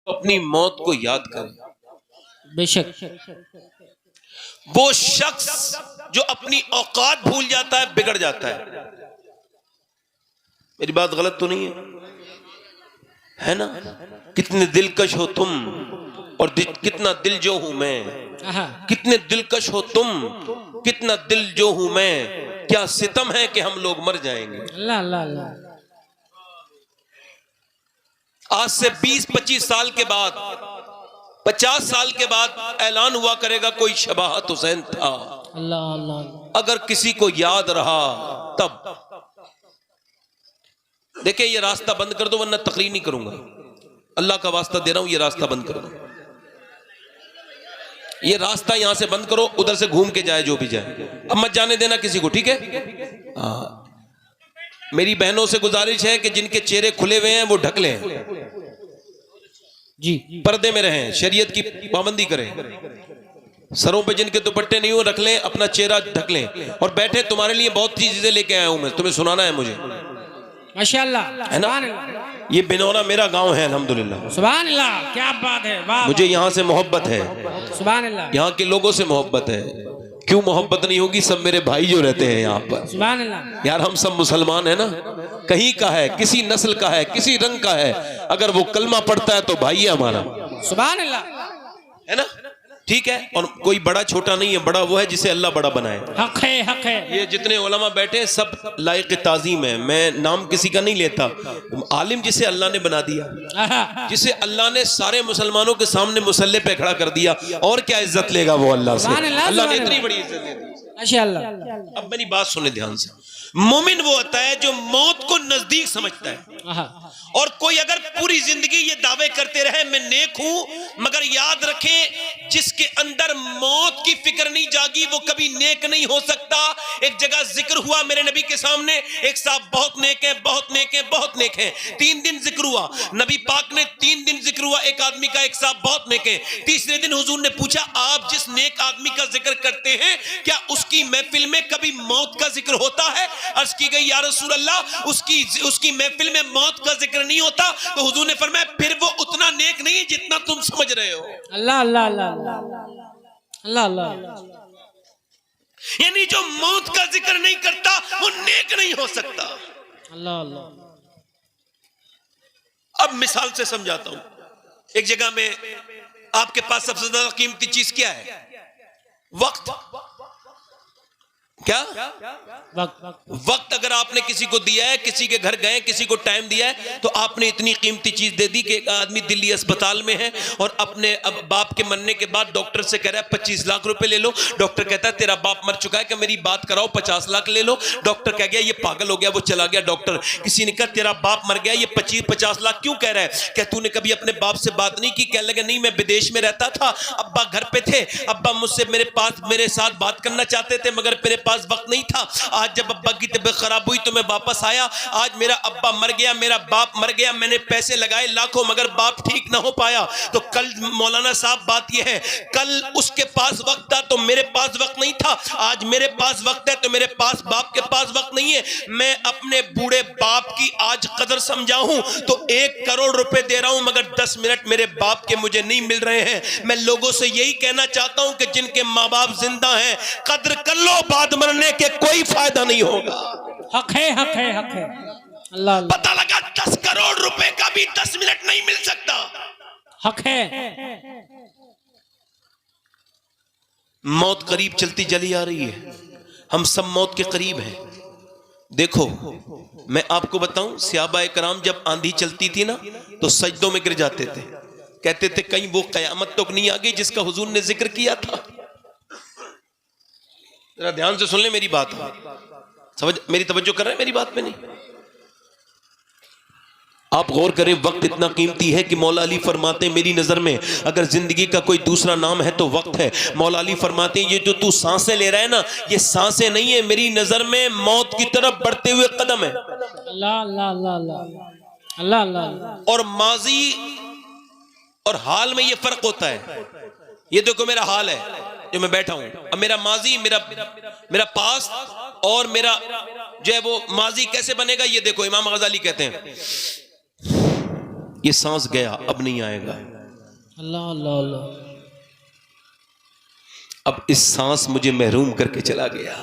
अपनी मौत को याद करें। बेशक वो शख्स जो अपनी औकात भूल जाता है बिगड़ जाता है। मेरी बात गलत तो नहीं है ना? कितने दिलकश हो तुम और कितना दिल जो हूं मैं। कितने दिलकश हो तुम, कितना दिल जो हूं मैं। क्या सितम है कि हम लोग मर जाएंगे। अल्लाह अल्लाह अल्लाह। आज से 20-25 साल के बाद, 50 साल के बाद ऐलान हुआ करेगा कोई शबाहत हुसैन था। अल्लाह अल्लाह। अगर किसी को याद रहा तब देखिए, ये रास्ता बंद कर दो वरना तकरीर नहीं करूंगा। अल्लाह का वास्ता दे रहा हूं, ये रास्ता बंद कर दो। ये रास्ता यहां से बंद करो, उधर से घूम के जाए जो भी जाए, अब मत जाने देना किसी को, ठीक है? मेरी बहनों से गुजारिश है कि जिनके चेहरे खुले हुए हैं वो ढक लें जी, पर्दे में रहें, शरीयत की पाबंदी करें। सरों पे जिनके दुपट्टे नहीं हो रख लें, अपना चेहरा ढक लें और बैठे। तुम्हारे लिए बहुत सी चीजें लेके आया हूं मैं, तुम्हें सुनाना है मुझे, माशाअल्लाह, है ना? ये बिनौरा मेरा गांव है, अल्हम्दुलिल्लाह। सुभान अल्लाह, क्या बात है, वाह। मुझे यहाँ से मोहब्बत है, सुभान अल्लाह। यहाँ के लोगों से मोहब्बत है। क्यों मोहब्बत नहीं होगी? सब मेरे भाई जो रहते हैं यहाँ पर। सुभान अल्लाह। यार हम सब मुसलमान है ना, कहीं का है, किसी नस्ल का है, किसी रंग का है, अगर वो कलमा पढ़ता है तो भाई है हमारा। सुभान अल्लाह, है ना? ठीक है। और कोई बड़ा छोटा नहीं है, बड़ा वो है जिसे अल्लाह बड़ा बनाए। हक है, हक है। ये जितने उलमा बैठे हैं सब लायक ताजीम है। मैं नाम किसी का नहीं लेता। आलिम जिसे अल्लाह ने बना दिया, जिसे अल्लाह ने सारे मुसलमानों के सामने मुसल्ले पे खड़ा कर दिया, और क्या इज्जत लेगा वो अल्लाह से? अल्लाह ने इतनी बड़ी इज्जत दे दी। माशाअल्लाह। अब मेरी बात सुने ध्यान से। मोमिन वो होता है जो मौत को नजदीक समझता है। और कोई अगर पूरी जिंदगी ये दावे करते रहे मैं नेक हूं, मगर याद रखें जिसके अंदर मौत की फिक्र नहीं जागी वो कभी नेक नहीं हो सकता। एक जगह जिक्र हुआ मेरे नबी के सामने, एक साहब बहुत नेक है, बहुत नेक है, बहुत नेक है। 3 दिन जिक्र हुआ, नबी पाक ने 3 दिन जिक्र हुआ एक आदमी का, एक साहब बहुत नेक है। तीसरे दिन हुजूर ने पूछा आप जिस नेक आदमी का जिक्र करते हैं क्या उसकी महफिल में कभी मौत का जिक्र होता है? अर्ज की गई या रसूल अल्लाह, उसकी महफिल में मौत का जिक्र नहीं होता। तो हुजूर ने फरमाया फिर वो उतना नेक नहीं है जितना तुम समझ रहे हो। अल्लाह अल्लाह अल्लाह अल्लाह अल्लाह। यानी जो मौत का जिक्र नहीं करता वो नेक नहीं हो सकता। अल्लाह अल्लाह। अब मिसाल से समझाता हूं। एक जगह में आपके पास सबसे ज्यादा कीमती चीज क्या है? वक्त। क्या? वक्त अगर आपने किसी को दिया है, किसी के घर गए, किसी को टाइम दिया है, तो आपने इतनी कीमती चीज दे दी कि एक आदमी दिल्ली अस्पताल में है और अपने अब बाप के मरने के बाद डॉक्टर से कह रहा है 25 लाख रुपए ले लो। डॉक्टर कहता है तेरा बाप मर चुका है, कि मेरी बात कराओ 50 लाख ले लो। डॉक्टर कह गया ये पागल हो गया, वो चला गया। डॉक्टर किसी ने कहा तेरा बाप मर गया, ये 25-50 लाख क्यों कह रहा है? क्या तूने कभी अपने बाप से बात नहीं की? कहने लगा नहीं, मैं विदेश में रहता था, अब्बा घर पे थे, अब्बा मुझसे मेरे साथ बात करना चाहते थे मगर मेरे पास वक्त नहीं था। आज जब अब्बा की तबीयत खराब हुई तो मैं वापस आया। आज मेरा अब्बा मर गया, मेरा बाप मर गया, मैंने पैसे लगाए लाखों मगर बाप ठीक ना हो पाया। तो कल मौलाना साहब बात यह है, कल उसके पास वक्त था तो मेरे पास वक्त नहीं था, आज मेरे पास वक्त है तो मेरे पास बाप के पास वक्त नहीं है। मैं अपने बूढ़े बाप की आज कदर समझाऊं तो 1 करोड़ रुपए दे रहा हूं मगर 10 मिनट मेरे बाप के मुझे नहीं मिल रहे हैं। मैं लोगों से यही कहना चाहता हूं कि जिनके माँ बाप जिंदा हैं कदर कर लो, बाद मरने के कोई फायदा नहीं होगा। हक है, हक है, हक है। अल्लाह अल्लाह। पता लगा 10 करोड़ रुपए का भी 10 मिनट नहीं मिल सकता। हक है। मौत करीब चलती चली आ रही है, हम सब मौत के करीब हैं। देखो मैं आपको बताऊं, सहाबा कराम जब आंधी चलती थी ना तो सजदों में गिर जाते थे, कहते थे कहीं वो कयामत तो नहीं आ गई जिसका हुजूर ने जिक्र किया था। जरा ध्यान से सुन ले मेरी बात, समझ, मेरी तवज्जो कर रहे हैं मेरी बात पे? नहीं, आप गौर करें, वक्त इतना कीमती है कि मौला अली फरमाते हैं मेरी नजर में अगर जिंदगी का कोई दूसरा नाम है तो वक्त है। मौला अली फरमाते हैं ये जो तू सांसें ले रहा है ना, ये सांसें नहीं है, मेरी नजर में मौत की तरफ बढ़ते हुए कदम है। अल्लाह अल्लाह अल्लाह अल्लाह अल्लाह। और माजी और हाल में ये फर्क होता है। ये देखो मेरा हाल है जो मैं बैठा हूं, अब मेरा माजी, मेरा पास और मेरा जो है वो माजी कैसे बनेगा ये देखो। इमाम गजाली कहते हैं ये सांस गया, अब नहीं आएगा। अल्लाह अल्लाह अल्लाह। अब इस सांस मुझे महरूम करके चला गया।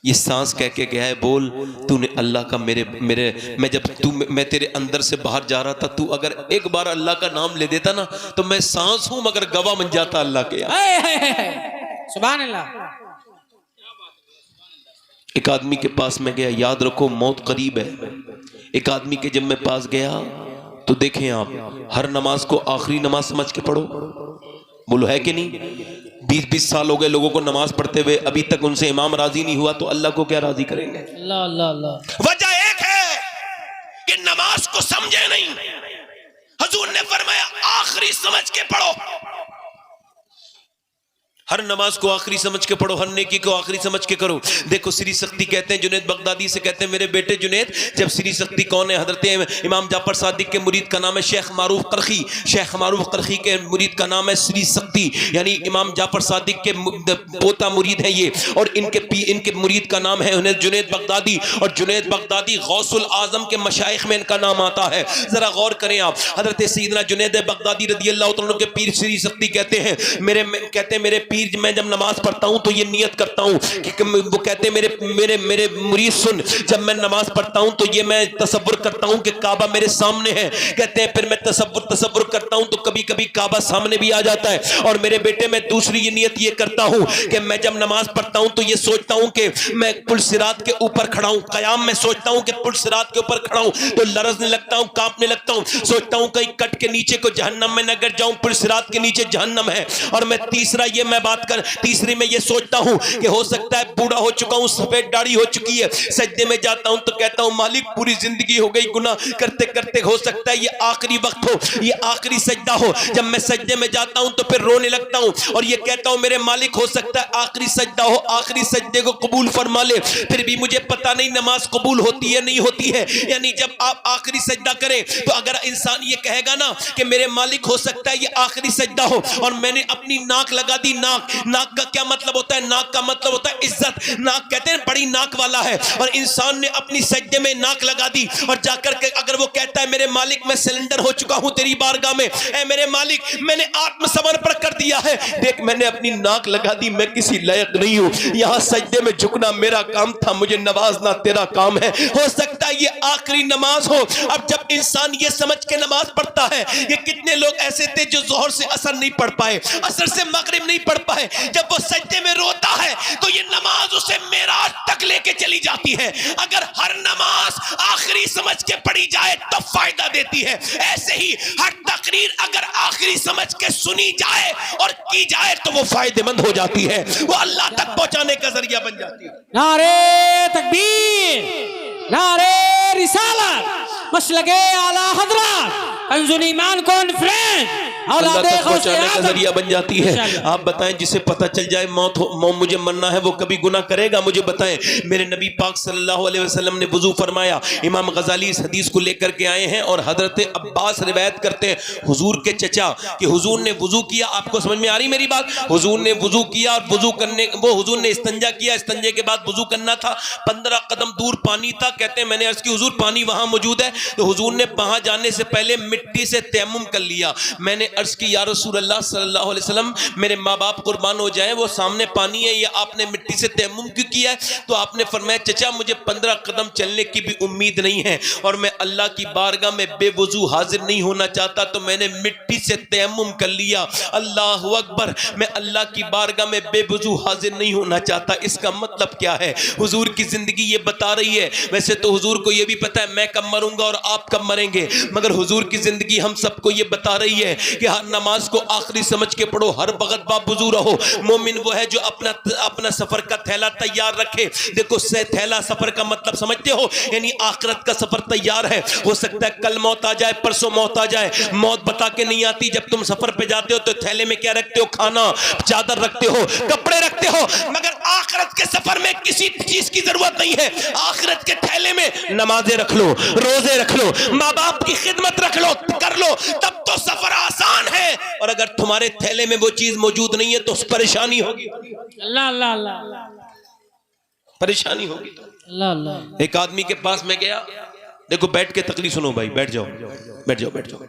ये सांस कह के गया है, बोल तूने अल्लाह का मैं तेरे अंदर से बाहर जा रहा था, तू अगर एक बार अल्लाह का नाम ले देता ना तो मैं सांस हूं मगर गवाह बन जाता अल्लाह के। सुभान अल्लाह। एक आदमी के पास में गया, याद रखो मौत करीब है। एक आदमी के जब मैं पास गया तो देखें आप, हर नमाज को आखिरी नमाज समझ के पढ़ो। बोलो है कि नहीं? 20-20 साल हो गए लोगों को नमाज पढ़ते हुए, अभी तक उनसे इमाम राजी नहीं हुआ, तो अल्लाह को क्या राजी करेंगे? अल्लाह अल्लाह अल्लाह। वजह एक है कि नमाज को समझे नहीं। हुजूर ने फरमाया आखिरी समझ के पढ़ो, हर नमाज को आखिरी समझ के पढ़ो, हर नेकी को आखिरी समझ के करो। देखो श्री शक्ति कहते हैं, जुनैद बगदादी से कहते हैं, मेरे बेटे जुनैद, जब श्री शक्ति कौन है? हजरत इमाम जाफर सादिक के मुरीद का नाम है शेख मारूफ करखी। शेख मारूफ करखी के मुरीद का नाम है श्री शक्ति, यानी इमाम जाफर सादिक के पोता मुरीद है ये। और इनके मुरीद का नाम है जुनैद बगदादी, और जुनैद बगदादी गौसुल आजम के मशाइख में इनका नाम आता है। जरा गौर करें आप, हजरत सैयदना जुनैद बगदादी रज़ी अल्लाह तआला अन्हु के पीर श्री शक्ति कहते हैं, मेरे पीर मैं जब नमाज पढ़ता हूं तो ये नियत करता हूं कि वो कहते हैं मेरे मुरीद सुन, जब मैं नमाज पढ़ता हूं तो ये मैं तसव्वुर करता हूं कि काबा मेरे सामने है। कहते हैं फिर मैं तसव्वुर करता हूं तो कभी कभी काबा सामने भी आ जाता है। और मेरे बेटे मैं दूसरी ये नियत ये करता हूं कि मैं जब नमाज पढ़ता हूं तो ये सोचता हूं कि मैं पुल सिरात के ऊपर खड़ा हूं, कयाम में सोचता हूं कि पुल सिरात के ऊपर खड़ा हूं तो लरजने लगता हूं, कांपने लगता हूं, सोचता हूं कहीं कट के नीचे को जहन्नम में न गिर जाऊं, पुल सिरात के नीचे जहन्नम है। और मैं तीसरी में ये सोचता हूं कि हो सकता है बूढ़ा हो चुका हूं, सफेद दाढ़ी हो चुकी है। सजदे में जाता हूं तो कहता हूं मालिक पूरी जिंदगी हो गई गुनाह करते करते, हो सकता है ये आखिरी वक्त हो, ये आखिरी सजदा हो। जब मैं सजदे में जाता हूं तो फिर रोने लगता हूं और ये कहता हूं मेरे मालिक हो सकता है आखिरी सजदा हो, आखिरी सजदे को कबूल फरमा ले। फिर भी मुझे पता नहीं नमाज कबूल होती है नहीं होती है। यानी जब आप आखिरी सजदा करें तो अगर इंसान ये कहेगा ना कि मेरे मालिक हो सकता है ये आखिरी सजदा हो, और मैंने अपनी नाक लगा दी, नाक का क्या मतलब होता है? नाक का मतलब होता है इज्जत। नाक कहते हैं बड़ी नाक वाला है, और इंसान ने अपनी सजदे में नाक लगा दी और जाकर के अगर वो कहता है मेरे मालिक मैं सिलेंडर हो चुका हूं तेरी बारगाह में, ऐ मेरे मालिक मैंने आत्मसमर्पण कर दिया है, देख मैंने अपनी नाक लगा दी, मैं किसी लायक नहीं हूं, यहां सजदे में झुकना मेरा काम था, मुझे नवाजना तेरा काम है, हो सकता है ये आखिरी नमाज हो। अब जब इंसान ये समझ के नमाज पढ़ता है, ये कितने लोग ऐसे थे जो जोहर से असर नहीं पढ़ पाए, असर से मगरिब नहीं पढ़ पाए, जब वो सजदे में रोता है तो ये नमाज उसे मेराज तक लेके चली जाती है। अगर हर नमाज आखिरी समझ के पढ़ी जाए तो फायदा देती है, ऐसे ही हर तकरीर अगर आखिरी समझ के सुनी जाए और की जाए तो वो फायदेमंद हो जाती है, वो अल्लाह तक पहुंचाने का जरिया बन जाती है। नारे तकबीर, नारे रिसालत, मसलके आला हजरत, कंजुल ईमान कॉन्फ्रेंस अल्लाह तक पहुंचाने का जरिया बन जाती है। आप बताएं जिसे पता चल जाए मौत मुझे मरना है वो कभी गुनाह करेगा? मुझे बताएं। मेरे नबी पाक सल्लल्लाहु अलैहि वसल्लम ने वुजू फरमाया, इमाम गजाली इस हदीस को लेकर के आए हैं और हजरत अब्बास रिवायत करते हैं हुजूर के चचा कि हुजूर ने वुजू किया। आपको समझ में आ रही मेरी बात? हुजूर ने वुजू किया और वुजू करने वो हुजूर ने इस्तंजा किया, इस्तंजे के बाद वुजू करना था, 15 कदम दूर पानी था। कहते हैं मैंने अर्ज की हुजूर पानी वहां मौजूद है, तो हुजूर ने वहां जाने से पहले मिट्टी से तयम्मुम कर लिया। मैंने अर्ज की या रसूल अल्लाह सल्लल्लाहु अलैहि वसल्लम मेरे माँ बाप कुर्बान हो जाए, वो सामने पानी है, ये आपने मिट्टी से तयम्मुम क्यों किया है? तो आपने फरमाया चचा मुझे 15 कदम चलने की भी उम्मीद नहीं है और मैं अल्लाह की बारगाह में बेवजू हाजिर नहीं होना चाहता, तो मैंने मिट्टी से तयम्मुम कर लिया। अल्लाहु अकबर, मैं अल्लाह की बारगाह में बेवजू हाजिर नहीं होना चाहता। इसका मतलब क्या है? हुजूर की जिंदगी ये बता रही है। वैसे तो हुजूर को ये भी पता है मैं कब मरूंगा और आप कब मरेंगे, मगर हुजूर की जिंदगी हम सबको ये बता रही है कि हर नमाज को आखिरी समझ के पढ़ो, हर वक्त बावजू रहो। मोमिन वो है जो अपना सफर का थैला तैयार रखे। देखो से थैला सफर का मतलब समझते हो, यानी आखिरत का सफर तैयार है। हो सकता है कल मौत आ जाए, परसों मौत आ जाए, मौत बता के नहीं आती। जब तुम सफर पे जाते हो तो थैले में क्या रखते हो? खाना, चादर रखते हो, कपड़े रखते हो, मगर आखिरत के सफर में किसी चीज की जरूरत नहीं है। आखिरत के थैले में नमाजें रख लो, रोजे रख लो, माँ बाप की खिदमत रख लो, कर लो, तब तो सफर आसान है। और अगर तुम्हारे थैले में वो चीज मौजूद नहीं है तो परेशानी होगी, अल्लाह अल्लाह अल्लाह, परेशानी होगी। अल्लाह अल्लाह। एक आदमी के पास में गया, देखो बैठ के तकलीफ सुनो भाई, बैठ जाओ बैठ जाओ बैठ जाओ।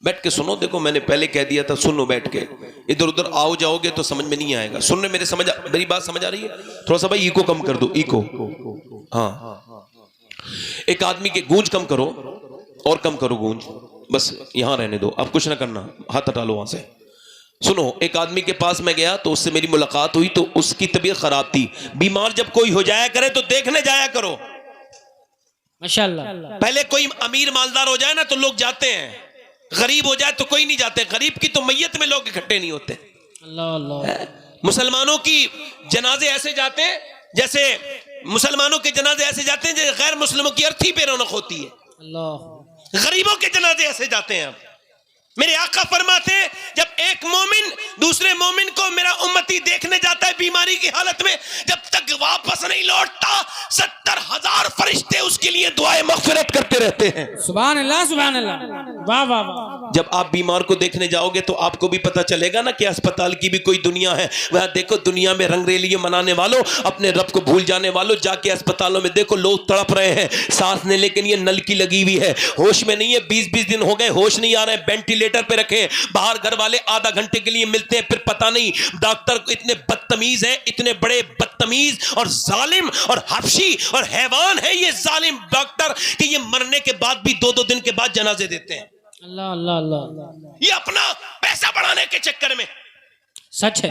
बैठ के सुनो। देखो मैंने पहले कह दिया था, सुनो बैठ के। इधर उधर आओ जाओगे तो समझ में नहीं आएगा। सुनने मेरी बात समझ आ रही है? थोड़ा सा भाई इको कम कर दो, इको। हाँ, एक आदमी के गूंज कम करो, और कम करो गूंज, बस यहां रहने दो, अब कुछ ना करना, हाथ हटा लो वहां से। सुनो, एक आदमी के पास मैं गया तो उससे मेरी मुलाकात हुई, तो उसकी तबीयत खराब थी। बीमार जब कोई हो जाया करे तो देखने जाया करो। माशाल्लाह। पहले कोई अमीर मालदार हो जाए ना तो लोग जाते हैं, गरीब हो जाए तो कोई नहीं जाते। गरीब की तो मैयत में लोग इकट्ठे नहीं होते। अल्लाह अल्लाह। मुसलमानों की जनाजे ऐसे जाते हैं जैसे मुसलमानों के जनाजे ऐसे जाते हैं जैसे गैर मुस्लिमों की अर्थी पे रौनक होती है। अल्लाह। गरीबों के जनाजे ऐसे जाते हैं। अब मेरे आका फरमाते हैं, जब एक मोमिन दूसरे मोमिन को मेरा उम्मती देखने जाता है बीमारी की हालत में, जब तक वापस नहीं लौटता 70,000 फरिश्ते उसके लिए दुआए मग़फ़िरत करते रहते हैं। सुभान अल्लाह, सुभान अल्लाह। वाह वाह वाह। जब आप बीमार को देखने जाओगे तो आपको भी पता चलेगा ना कि अस्पताल की भी कोई दुनिया है। वह देखो, दुनिया में रंगरेलियां मनाने वालों, अपने रब को भूल जाने वालों, जाके अस्पतालों में देखो लोग तड़प रहे हैं सांस ने, लेकिन ये नल की लगी हुई है, होश में नहीं है। 20-20 दिन हो गए, होश नहीं आ रहे, वेंटिलेटर पे रखे, बाहर घर वाले आधा घंटे के लिए मिलते हैं, फिर पता नहीं डॉक्टर इतने बदतमीज हैं, इतने बड़े बदतमीज और जालिम और हबशी और हैवान है ये जालिम डॉक्टर कि ये मरने के बाद भी 2-2 दिन के बाद जनाजे देते हैं। अल्लाह अल्लाह अल्लाह। ये अपना पैसा बढ़ाने के चक्कर में। सच है।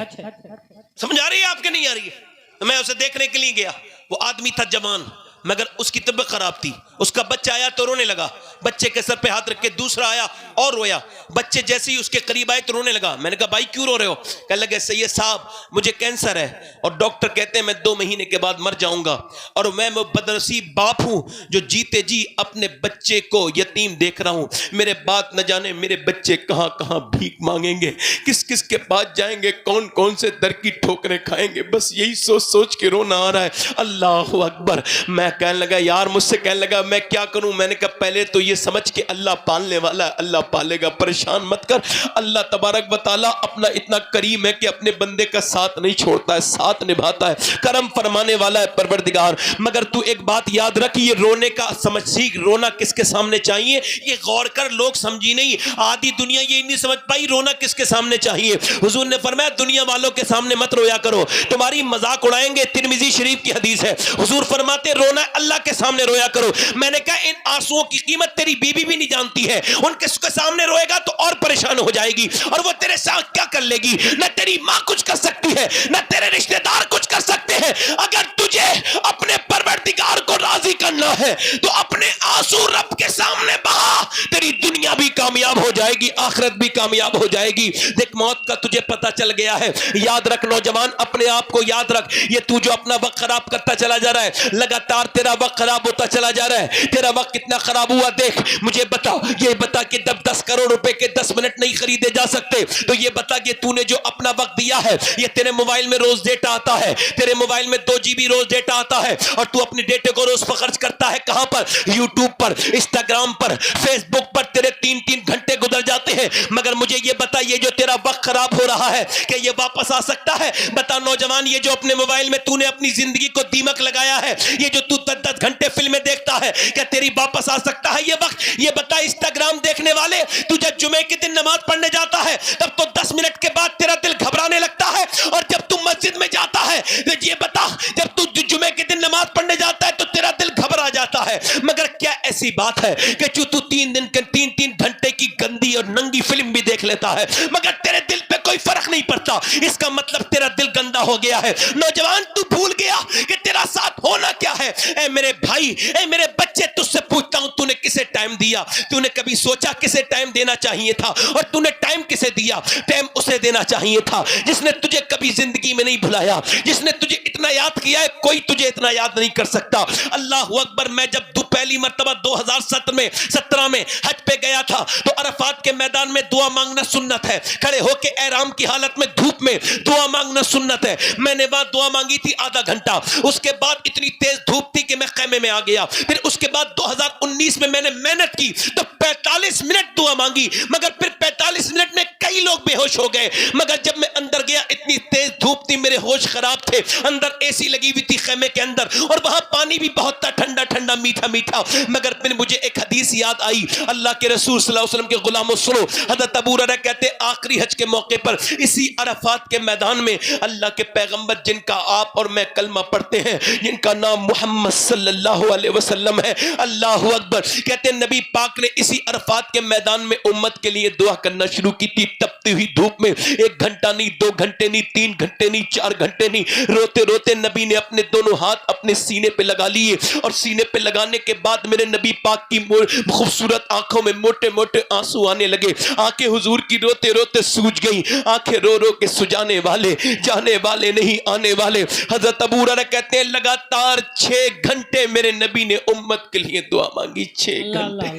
समझ आ रही है आपके? नहीं आ रही है? मैं उसे देखने के लिए गया, वो आदमी था जवान, मगर उसकी तबीयत खराब थी। उसका बच्चा आया तो रोने लगा, बच्चे के सर पे हाथ रख के दूसरा आया और रोया। बच्चे जैसे ही उसके करीब आए तो रोने लगा। मैंने कहा भाई क्यों रो रहे हो? कहने लगे सैयद साहब मुझे कैंसर है और डॉक्टर कहते हैं मैं 2 महीने के बाद मर जाऊंगा, और मैं बदनसीब बाप हूं जो जीते जी अपने बच्चे को यतीम देख रहा हूं। मेरे बात न जाने मेरे बच्चे कहां कहां भीख मांगेंगे, किस किस के पास जाएंगे, कौन कौन से दर की ठोकरें खाएंगे, बस यही सोच सोच के रोना आ रहा है। अल्लाह अकबर। मैं कहने लगा यार, मुझसे कहने लगा मैं क्या करूं? मैंने कहा पहले तो ये समझ के अल्लाह पालने वाला है, अल्लाह पालेगा, परेशान मत कर। अल्लाह तबारक व तआला अपना इतना करीम है कि अपने बंदे का साथ नहीं छोड़ता है, साथ निभाता है, करम फरमाने वाला है परवरदिगार। मगर तू एक बात याद रख, ये रोने का समझ सीख, रोना किसके सामने चाहिए ये गौर कर। लोग समझी नहीं, आधी दुनिया ये नहीं समझ पाई रोना किसके सामने चाहिए। हुजूर ने फरमाया दुनिया वालों के सामने मत रोया करो, तुम्हारी मजाक उड़ाएंगे। तिरमिजी शरीफ की हदीस है, हुजूर फरमाते रोना अल्लाह के सामने रोया करो। मैंने कहा इन आंसुओं की कीमत तेरी बीबी भी नहीं जानती है, उनके सामने रोएगा तो और परेशान हो जाएगी, और वो तेरे साथ क्या कर लेगी? न तेरी मां कुछ कर सकती है, न तेरे रिश्तेदार कुछ कर सकते हैं। अगर तुझे अपने परवरदिगार को राजी करना है तो अपने आंसू रब के सामने बहा, तेरी दुनिया भी कामयाब हो जाएगी, आखिरत भी कामयाब हो जाएगी। देख मौत का तुझे पता चल गया है, याद रख नौजवान, अपने आप को याद रख। ये तू जो अपना वक्त खराब करता चला जा रहा है, लगातार तेरा वक्त खराब होता चला जा रहा है। तेरा वक्त कितना खराब हुआ देख, मुझे बता, ये बता कि जब 10 करोड़ रुपए के 10 मिनट नहीं खरीदे जा सकते, तो ये बता कि तूने जो अपना वक्त दिया है, ये तेरे मोबाइल में रोज डेटा आता है, तेरे मोबाइल में 2 GB रोज डेटा आता है, और तू अपने डेटे को रोज खर्च करता है कहां पर? यूट्यूब पर, इंस्टाग्राम पर, फेसबुक पर तेरे 3-3 घंटे गुजर जाते हैं। मगर मुझे ये बता, ये जो तेरा वक्त खराब हो रहा है, क्या ये वापस आ सकता है? बता नौजवान, ये जो अपने मोबाइल में तूने अपनी जिंदगी को दीमक लगाया है, ये जो तू 10-10 घंटे फिल्में देखता है, क्या तेरी वापस आ सकता है ये वक्त? ये बता इंस्टाग्राम देखने वाले, तू जब जुमे के दिन नमाज पढ़ने जाता है तब तो 10 मिनट के बाद तेरा दिल घबराने लगता है, और जब तू मस्जिद में जाता है तो ये बता, जब तू जुमे के दिन नमाज पढ़ने जाता है तो तेरा दिल घबरा जाता है। मगर क्या ऐसी बात है कि जो तू 3 घंटे की गंदी और नंगी फिल्म भी देख लेता है मगर तेरे दिल पे कोई फर्क नहीं पड़ता? इसका मतलब तेरा दिल गंदा हो गया है। नौजवान, तू भूल गया कि तेरा साथ होना क्या है। ऐ मेरे भाई, ऐ मेरे बच्चे, तुझसे पूछता हूं, तूने किसे टाइम दिया? तूने कभी सोचा किसे टाइम देना चाहिए था? और तूने टाइम किसे दिया? टाइम उसे देना चाहिए था जिसने तुझे कभी जिंदगी में नहीं भुलाया, जिसने तुझे इतना याद किया है, कोई तुझे इतना याद नहीं कर सकता। अल्लाह अकबर। मैं जब पहली मर्तबा 2017 में हज पे गया था तो अरफात के मैदान में दुआ मांगना सुन्नत है, खड़े होके एहराम की हालत में धूप में दुआ मांगना सुन्नत है। मैंने वहां दुआ मांगी थी आधा घंटा, उसके बाद इतनी तेज धूप थी कि मैं खैमे में आ गया। फिर उसके बाद 2019 में मैंने मेहनत की तो 45 मिनट दुआ मांगी, मगर फिर 45 मिनट में कई लोग बेहोश हो गए। मगर जब मैं अंदर गया इतनी तेज धूप थी, मेरे होश खराब थे, अंदर एसी लगी हुई थी खेमे के अंदर, और वहां पानी भी बहुत था, ठंडा ठंडा मीठा मीठा। मगर फिर मुझे एक हदीस याद आई, अल्लाह के रसूल सल्लल्लाहु अलैहि वसल्लम के गुलामों सुनो, हज़रत अबू हुरैरा कहते आखिरी हज के मौके पर इसी अरफात के मैदान में अल्लाह के पैगंबर जिनका आप और मैं कलमा पढ़ते हैं, जिनका नाम मोहम्मद सल्लल्लाहु अलैहि वसल्लम है, अल्लाहु अकबर, कहते नबी पाक ने इसी अरफात के मैदान में उम्मत के लिए दुआ करना शुरू की थी। तपती हुई धूप में 1 घंटा नहीं, 2 घंटे नहीं, 3 घंटे नहीं, 4 घंटे नहीं, रोते रोते नबी ने अपने दोनों हाथ अपने सीने पे लगा लिए, और सीने पे लगाने के बाद मेरे नबी पाक की खूबसूरत आंखों में मोटे मोटे आंसू आने लगे। आंखें हुजूर की रोते रोते सूज गई, आंखें रो रो के सुजाने वाले, जाने वाले नहीं आने वाले। हजरत अबू हुरैरा कहते हैं लगातार 6 घंटे मेरे नबी ने उम्मत के लिए दुआ मांगी। 6 घंटे।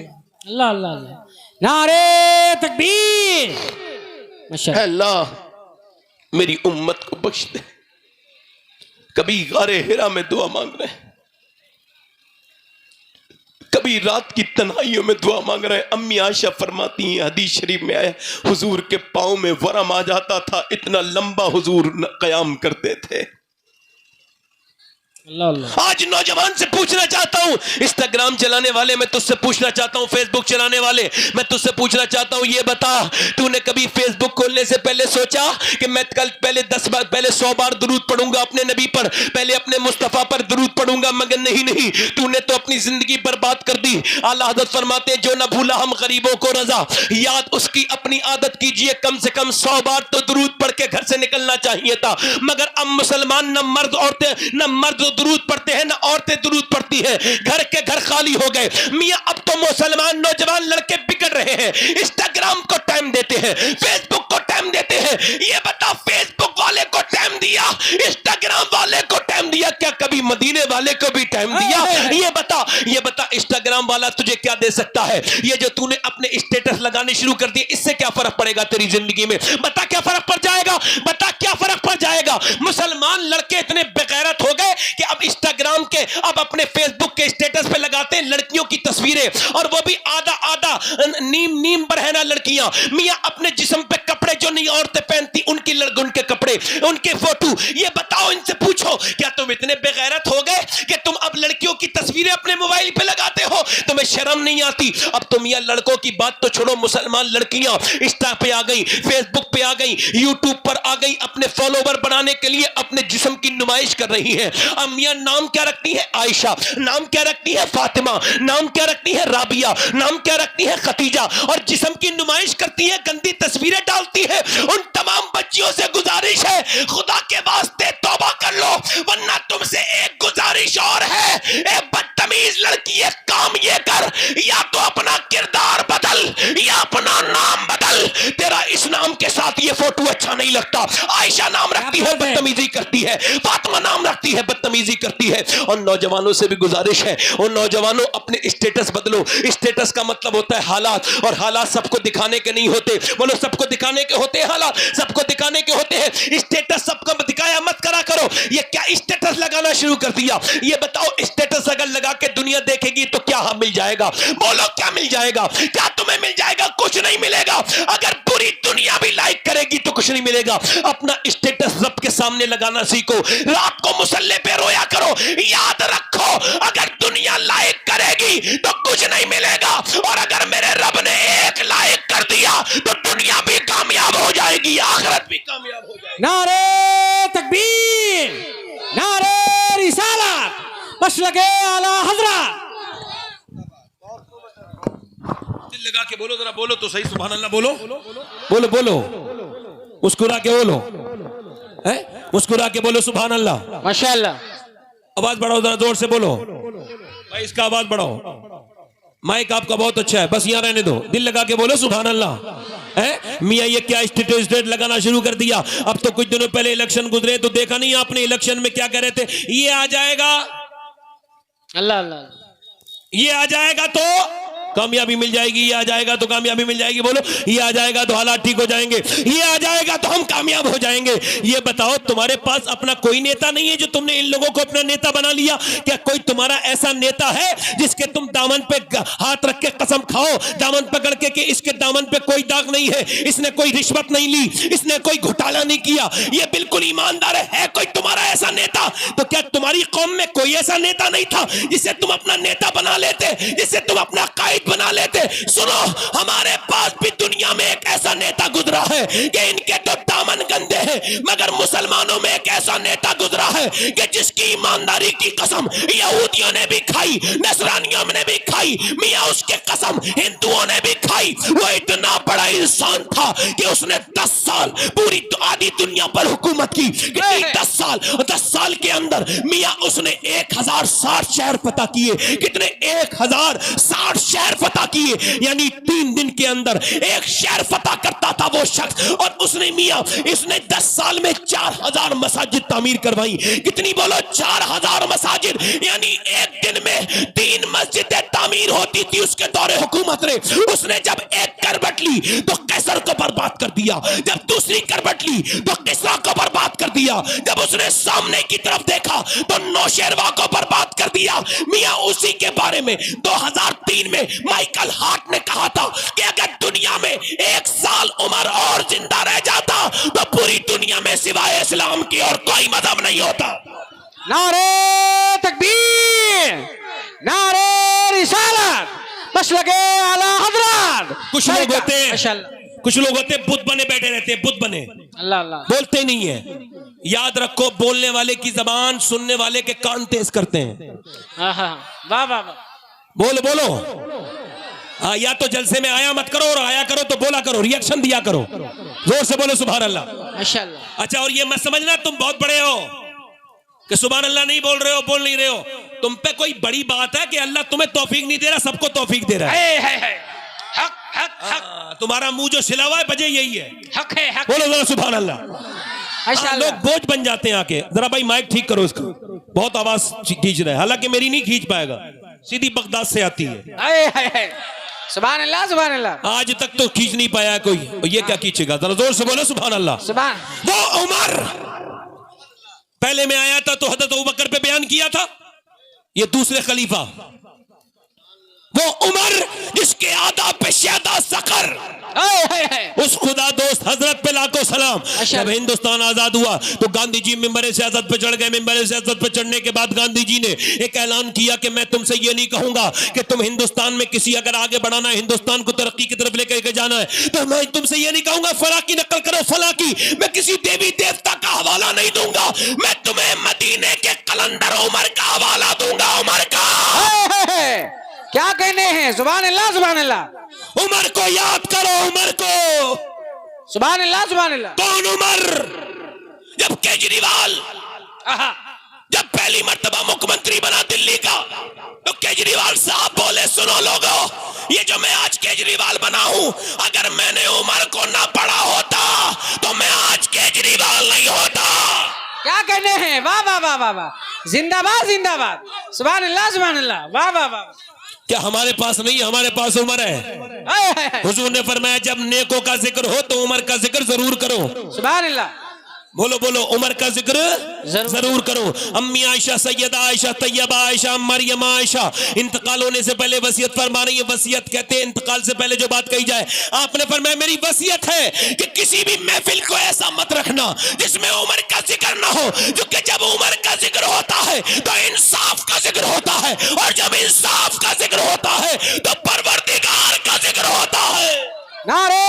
अल्लाह अल्लाह नारे तकबीर। माशाअल्लाह। अल्लाह मेरी उम्मत को बख्श दे। कभी गारे हिरा में दुआ मांग रहे हैं, कभी रात की तन्हाइयों में दुआ मांग रहे हैं। अम्मी आयशा फरमाती हैं, हदीस शरीफ में आया, हुजूर के पाँव में वरम आ जाता था, इतना लंबा हुजूर कयाम करते थे। आज नौजवान से पूछना चाहता हूं, इंस्टाग्राम चलाने वाले, मैं तुझसे पूछना चाहता हूं, फेसबुक चलाने वाले, मैं तुझसे पूछना चाहता हूं, ये बता तूने कभी फेसबुक खोलने से पहले सोचा कि मैं कल पहले 10 बार, पहले 100 बार दुरूद पढ़ूंगा अपने नबी पर, पहले अपने मुस्तफा पर दुरूद पढ़ूंगा? मगर नहीं नहीं, तूने तो अपनी जिंदगी बर्बाद कर दी। आला हज़रत फरमाते हैं, जो न भूला हम गरीबों को रजा, याद उसकी अपनी आदत कीजिए, कम से कम 100 बार तो दुरूद पढ़ के घर से निकलना चाहिए था। मगर अब मुसलमान न मर्द औरतें, न मर्द दुरूद पढ़ते हैं, ना औरतें दुरूद पढ़ती हैं, घर के घर खाली हो गए। मियां अब तो मुसलमान नौजवान लड़के बिगड़ रहे हैं, इंस्टाग्राम को टाइम देते हैं, फेसबुक को टाइम देते हैं। ये बता, फेसबुक वाले को टाइम दिया, इंस्टाग्राम वाले को टाइम दिया, क्या कभी मदीने वाले को भी टाइम दिया? ये बता इंस्टाग्राम वाला तुझे क्या दे सकता है? ये जो तूने अपने स्टेटस लगाने शुरू कर दिए, इससे क्या फर्क पड़ेगा तेरी जिंदगी में? बता क्या फर्क पड़ जाएगा? बता क्या फर्क पड़ जाएगा? मुसलमान लड़के इतने बेगैरत हो गए कि अब इंस्टाग्राम के, अब अपने फेसबुक के स्टेटस पे लगाते हैं लड़कियों की तस्वीरें, और वो भी आधा आधा नीम बरहना लड़कियां। मियां अपने जिस्म पे कपड़े जो नहीं औरतें पहनती, उनके कपड़े, उनके फोटो। ये बताओ, इनसे पूछो, क्या तुम इतने बेगैरत हो गए कि तुम अब लड़कियों की तस्वीरें अपने मोबाइल पे लगाते हो? तुम्हें शर्म नहीं आती? अब तुम या लड़कों की बात तो छोड़ो, मुसलमान लड़कियां इंस्टा पे आ गई, फेसबुक पे आ गई, यूट्यूब पर आ गई, अपने फॉलोवर बनाने के लिए अपने जिस्म की नुमाइश कर रही है। अम्मियां नाम क्या रखती है? आयशा, नाम क्या रखती है? फातिमा, नाम क्या रखती है? राबिया, नाम क्या रखती है? खतीजा, और जिस्म की नुमाइश करती है, गंदी तस्वीरें डालती है। उन तमाम बच्चियों से गुजारिश है, खुदा के वास्ते तौबा कर लो, वरना तुमसे एक गुजारिश और है। ए बदतमीज लड़की, एक काम ये कर, या तो अपना किरदार बदल या अपना नाम बदल। तेरा इस नाम के साथ ये फोटो अच्छा नहीं लगता। आयशा नाम रखती है, बदतमीजी करती है, फातिमा नाम रखती है, बदतमीजी करती है। और नौजवानों से भी गुजारिश है, और नौजवानों अपने स्टेटस बदलो। स्टेटस का मतलब होता है हालात, और हालात सबको दिखाने के नहीं होते। बोलो, सबको दिखाने के होते हैं हालात, सबको दिखाने के होते हैं। स्टेटस सबको दिखाया मत करा करो। ये क्या स्टेटस लगाना शुरू कर दिया? ये बताओ, स्टेटस अगर लगा के दुनिया देखेगी तो क्या मिल जाएगा? बोलो, क्या मिल जाएगा? क्या तुम्हें मिल जाएगा? कुछ नहीं मिलेगा। अगर पूरी दुनिया भी लाइक करेगी तो कुछ नहीं मिलेगा। अपना स्टेटस रब के सामने लगाना सीखो। रात को मुसल्ले पे रोया करो। याद रखो, अगर दुनिया लाइक करेगी तो कुछ नहीं मिलेगा, और अगर मेरे रब ने एक लाइक कर दिया तो दुनिया भी कामयाब हो जाएगी, आखिरत भी कामयाब हो जाएगी। नारे तकबीर, नारे रिसालत, बस लगे आला हजरत। दिल लगा के बोलो, जरा बोलो तो सही, सुभान अल्लाह बोलो, बोलो बोलो, मुस्कुरा के बोलो, है मुस्कुरा के बोलो सुभान अल्लाह, माशाअल्लाह। आवाज बढ़ाओ, जरा जोर से बोलो भाई, इसका आवाज बढ़ाओ। माइक आपका बहुत अच्छा है, बस यहाँ रहने दो। दिल लगा के बोलो सुभान अल्लाह। है मियाँ, ये क्या स्टेटस लगाना शुरू कर दिया? अब तो कुछ दिनों पहले इलेक्शन गुजरे तो देखा नहीं आपने, इलेक्शन में क्या कह रहे थे? ये आ जाएगा, अल्लाह अल्लाह, ये आ जाएगा तो कामयाबी मिल जाएगी, ये आ जाएगा तो कामयाबी मिल जाएगी, बोलो ये आ जाएगा तो हालात ठीक हो जाएंगे, ये आ जाएगा तो हम कामयाब हो जाएंगे। ये बताओ तुम्हारे पास अपना कोई नेता नहीं है जो तुमने इन लोगों को अपना नेता बना लिया? क्या कोई तुम्हारा ऐसा नेता है जिसके तुम दामन पे हाथ रख के कसम खाओ, दामन पकड़ के कि इसके दामन पे कोई दाग नहीं है, इसने कोई रिश्वत नहीं ली, इसने कोई घोटाला नहीं किया, ये बिल्कुल ईमानदार है कोई तुम्हारा ऐसा नेता? तो क्या तुम्हारी कौम में कोई ऐसा नेता नहीं था जिसे तुम अपना नेता बना लेते, जिसे तुम अपना कायद बना लेते? सुनो, हमारे पास भी दुनिया में एक ऐसा नेता गुजरा है कि इनके तो दामन गंदे हैं, मगर मुसलमानों में एक ऐसा नेता गुजरा है कि जिसकी ईमानदारी की कसम यहूदियों ने भी खाई, नसरानियों ने भी खाई, मियां उसके कसम हिंदुओं ने भी खाई। वो इतना बड़ा इंसान था कि उसने 10 साल पूरी आधी दुनिया पर हुकूमत की। 10 साल के अंदर मियां उसने 1060 शहर फतह किए। कितने? 1060 शहर फतह किए, यानी 3 दिन के अंदर एक शहर फतह करता था वो शख्स। और उसने मियां इसने 10 साल में 4000 मसाजिद तामीर करवाई। कितनी? बोलो 4000 मसाजिद, यानी एक दिन में 3 मस्जिदें तामीर होती थी उसके दौरे हुकूमत ने। उसने जब एक करवट ली तो कैसर को बर्बाद कर दिया, जब दूसरी करवट ली तो किसरा को बर्बाद कर दिया, जब उसने सामने की तरफ देखा तो नौशेरवा को बर्बाद कर दिया। मियां उसी के बारे में 2003 में माइकल हार्ट ने कहा था कि अगर दुनिया में 1 साल उम्र और जिंदा रह जाता तो पूरी दुनिया में सिवाय इस्लाम की और कोई मजहब नहीं होता। नारे तकबीर, नारे रिसालत, बस लगे आला हजरत। कुछ लोग होते हैं, माशाअल्लाह, कुछ लोग होते हैं बुत बने बैठे रहते हैं, बुत बने, अल्लाह अल्लाह, बोलते नहीं है। याद रखो, बोलने वाले की जबान सुनने वाले के कान तेज करते हैं। वाह वाह वाह, बोलो बोलो। हाँ, या तो जलसे में आया मत करो, और आया करो तो बोला करो, रिएक्शन दिया करो, जोर से बोलो सुभान अल्लाह। माशाअल्लाह। अच्छा, और ये मत समझना तुम बहुत बड़े हो कि सुभान अल्लाह नहीं बोल रहे हो, बोल नहीं रहे हो। तुम पे कोई बड़ी बात है कि अल्लाह तुम्हें तौफीक नहीं दे रहा, सबको तौफीक दे रहा है। हक हक हक, तुम्हारा मुंह जो सिला हुआ है बजे यही है, हक है, हक। बोलो जरा सुभान अल्लाह। माशाअल्लाह। लोग बोझ बन जाते हैं आके। जरा भाई माइक ठीक करो इसका, बहुत आवाज खींच रहा है, हालांकि मेरी नहीं खींच पाएगा, सीधी बगदाद से आती है। सुभान अल्लाह, सुभान अल्लाह। आज तक तो खींच नहीं पाया कोई, ये क्या खींचेगा? जरा जोर से बोलो सुभान अल्लाह। सुभान। वो उमर पहले में आया था तो हजरत अबू बकर पे बयान किया था, ये दूसरे खलीफा। वो उमर जिसके आदा पे शादा सकर, उस खुदा दोस्त हजरत पे लाखों सलाम। जब हिंदुस्तान आजाद हुआ तो गांधी जी मिंबर सियासत पे चढ़ गए। मिंबर सियासत पे चढ़ने के बाद गांधी जी ने एक ऐलान किया कि मैं तुमसे ये नहीं कहूंगा कि तुम हिंदुस्तान में किसी अगर आगे बढ़ाना है, हिंदुस्तान को तरक्की की तरफ लेकर के जाना है, तो मैं तुमसे ये नहीं कहूंगा फला की नकल करो, फला की। मैं किसी देवी देवता का हवाला नहीं दूंगा, मैं तुम्हें मदीने के कलंदर उमर का हवाला दूंगा, उमर का। क्या कहने हैं? सुभान अल्लाह, सुभान अल्लाह। उमर को याद करो, उमर को। सुभान अल्लाह, सुभान अल्लाह। कौन उमर? जब केजरीवाल जब पहली मर्तबा मुख्यमंत्री बना दिल्ली का, तो केजरीवाल साहब बोले सुनो लोगों, ये जो मैं आज केजरीवाल बना हूं, अगर मैंने उमर को ना पढ़ा होता तो मैं आज केजरीवाल नहीं होता। क्या कहने हैं? वाह वाह वाह वाह वाह, जिंदाबाद जिंदाबाद, सुभान अल्लाह, सुभान अल्लाह, वाह वाह वाह। क्या हमारे पास नहीं, हमारे पास उमर है। हुजूर ने फरमाया जब नेकों का जिक्र हो तो उमर का जिक्र जरूर करो। सुभान अल्लाह। बोलो बोलो, उमर का जिक्र जरूर करो। अम्मी आयशा, सैयदा आयशा, तैयबा आयशा, मरियम आयशा इंतकाल होने से पहले वसीयत फरमा रही है। वसीयत कहते हैं इंतकाल से पहले जो बात कही जाए। आपने फरमाया मेरी वसीयत है कि किसी भी महफिल को ऐसा मत रखना जिसमें उमर का जिक्र ना हो, क्योंकि जब उमर का जिक्र होता है तो इंसाफ का जिक्र होता है, और जब इंसाफ का जिक्र होता है तो परवरदिगार का जिक्र होता है। नारे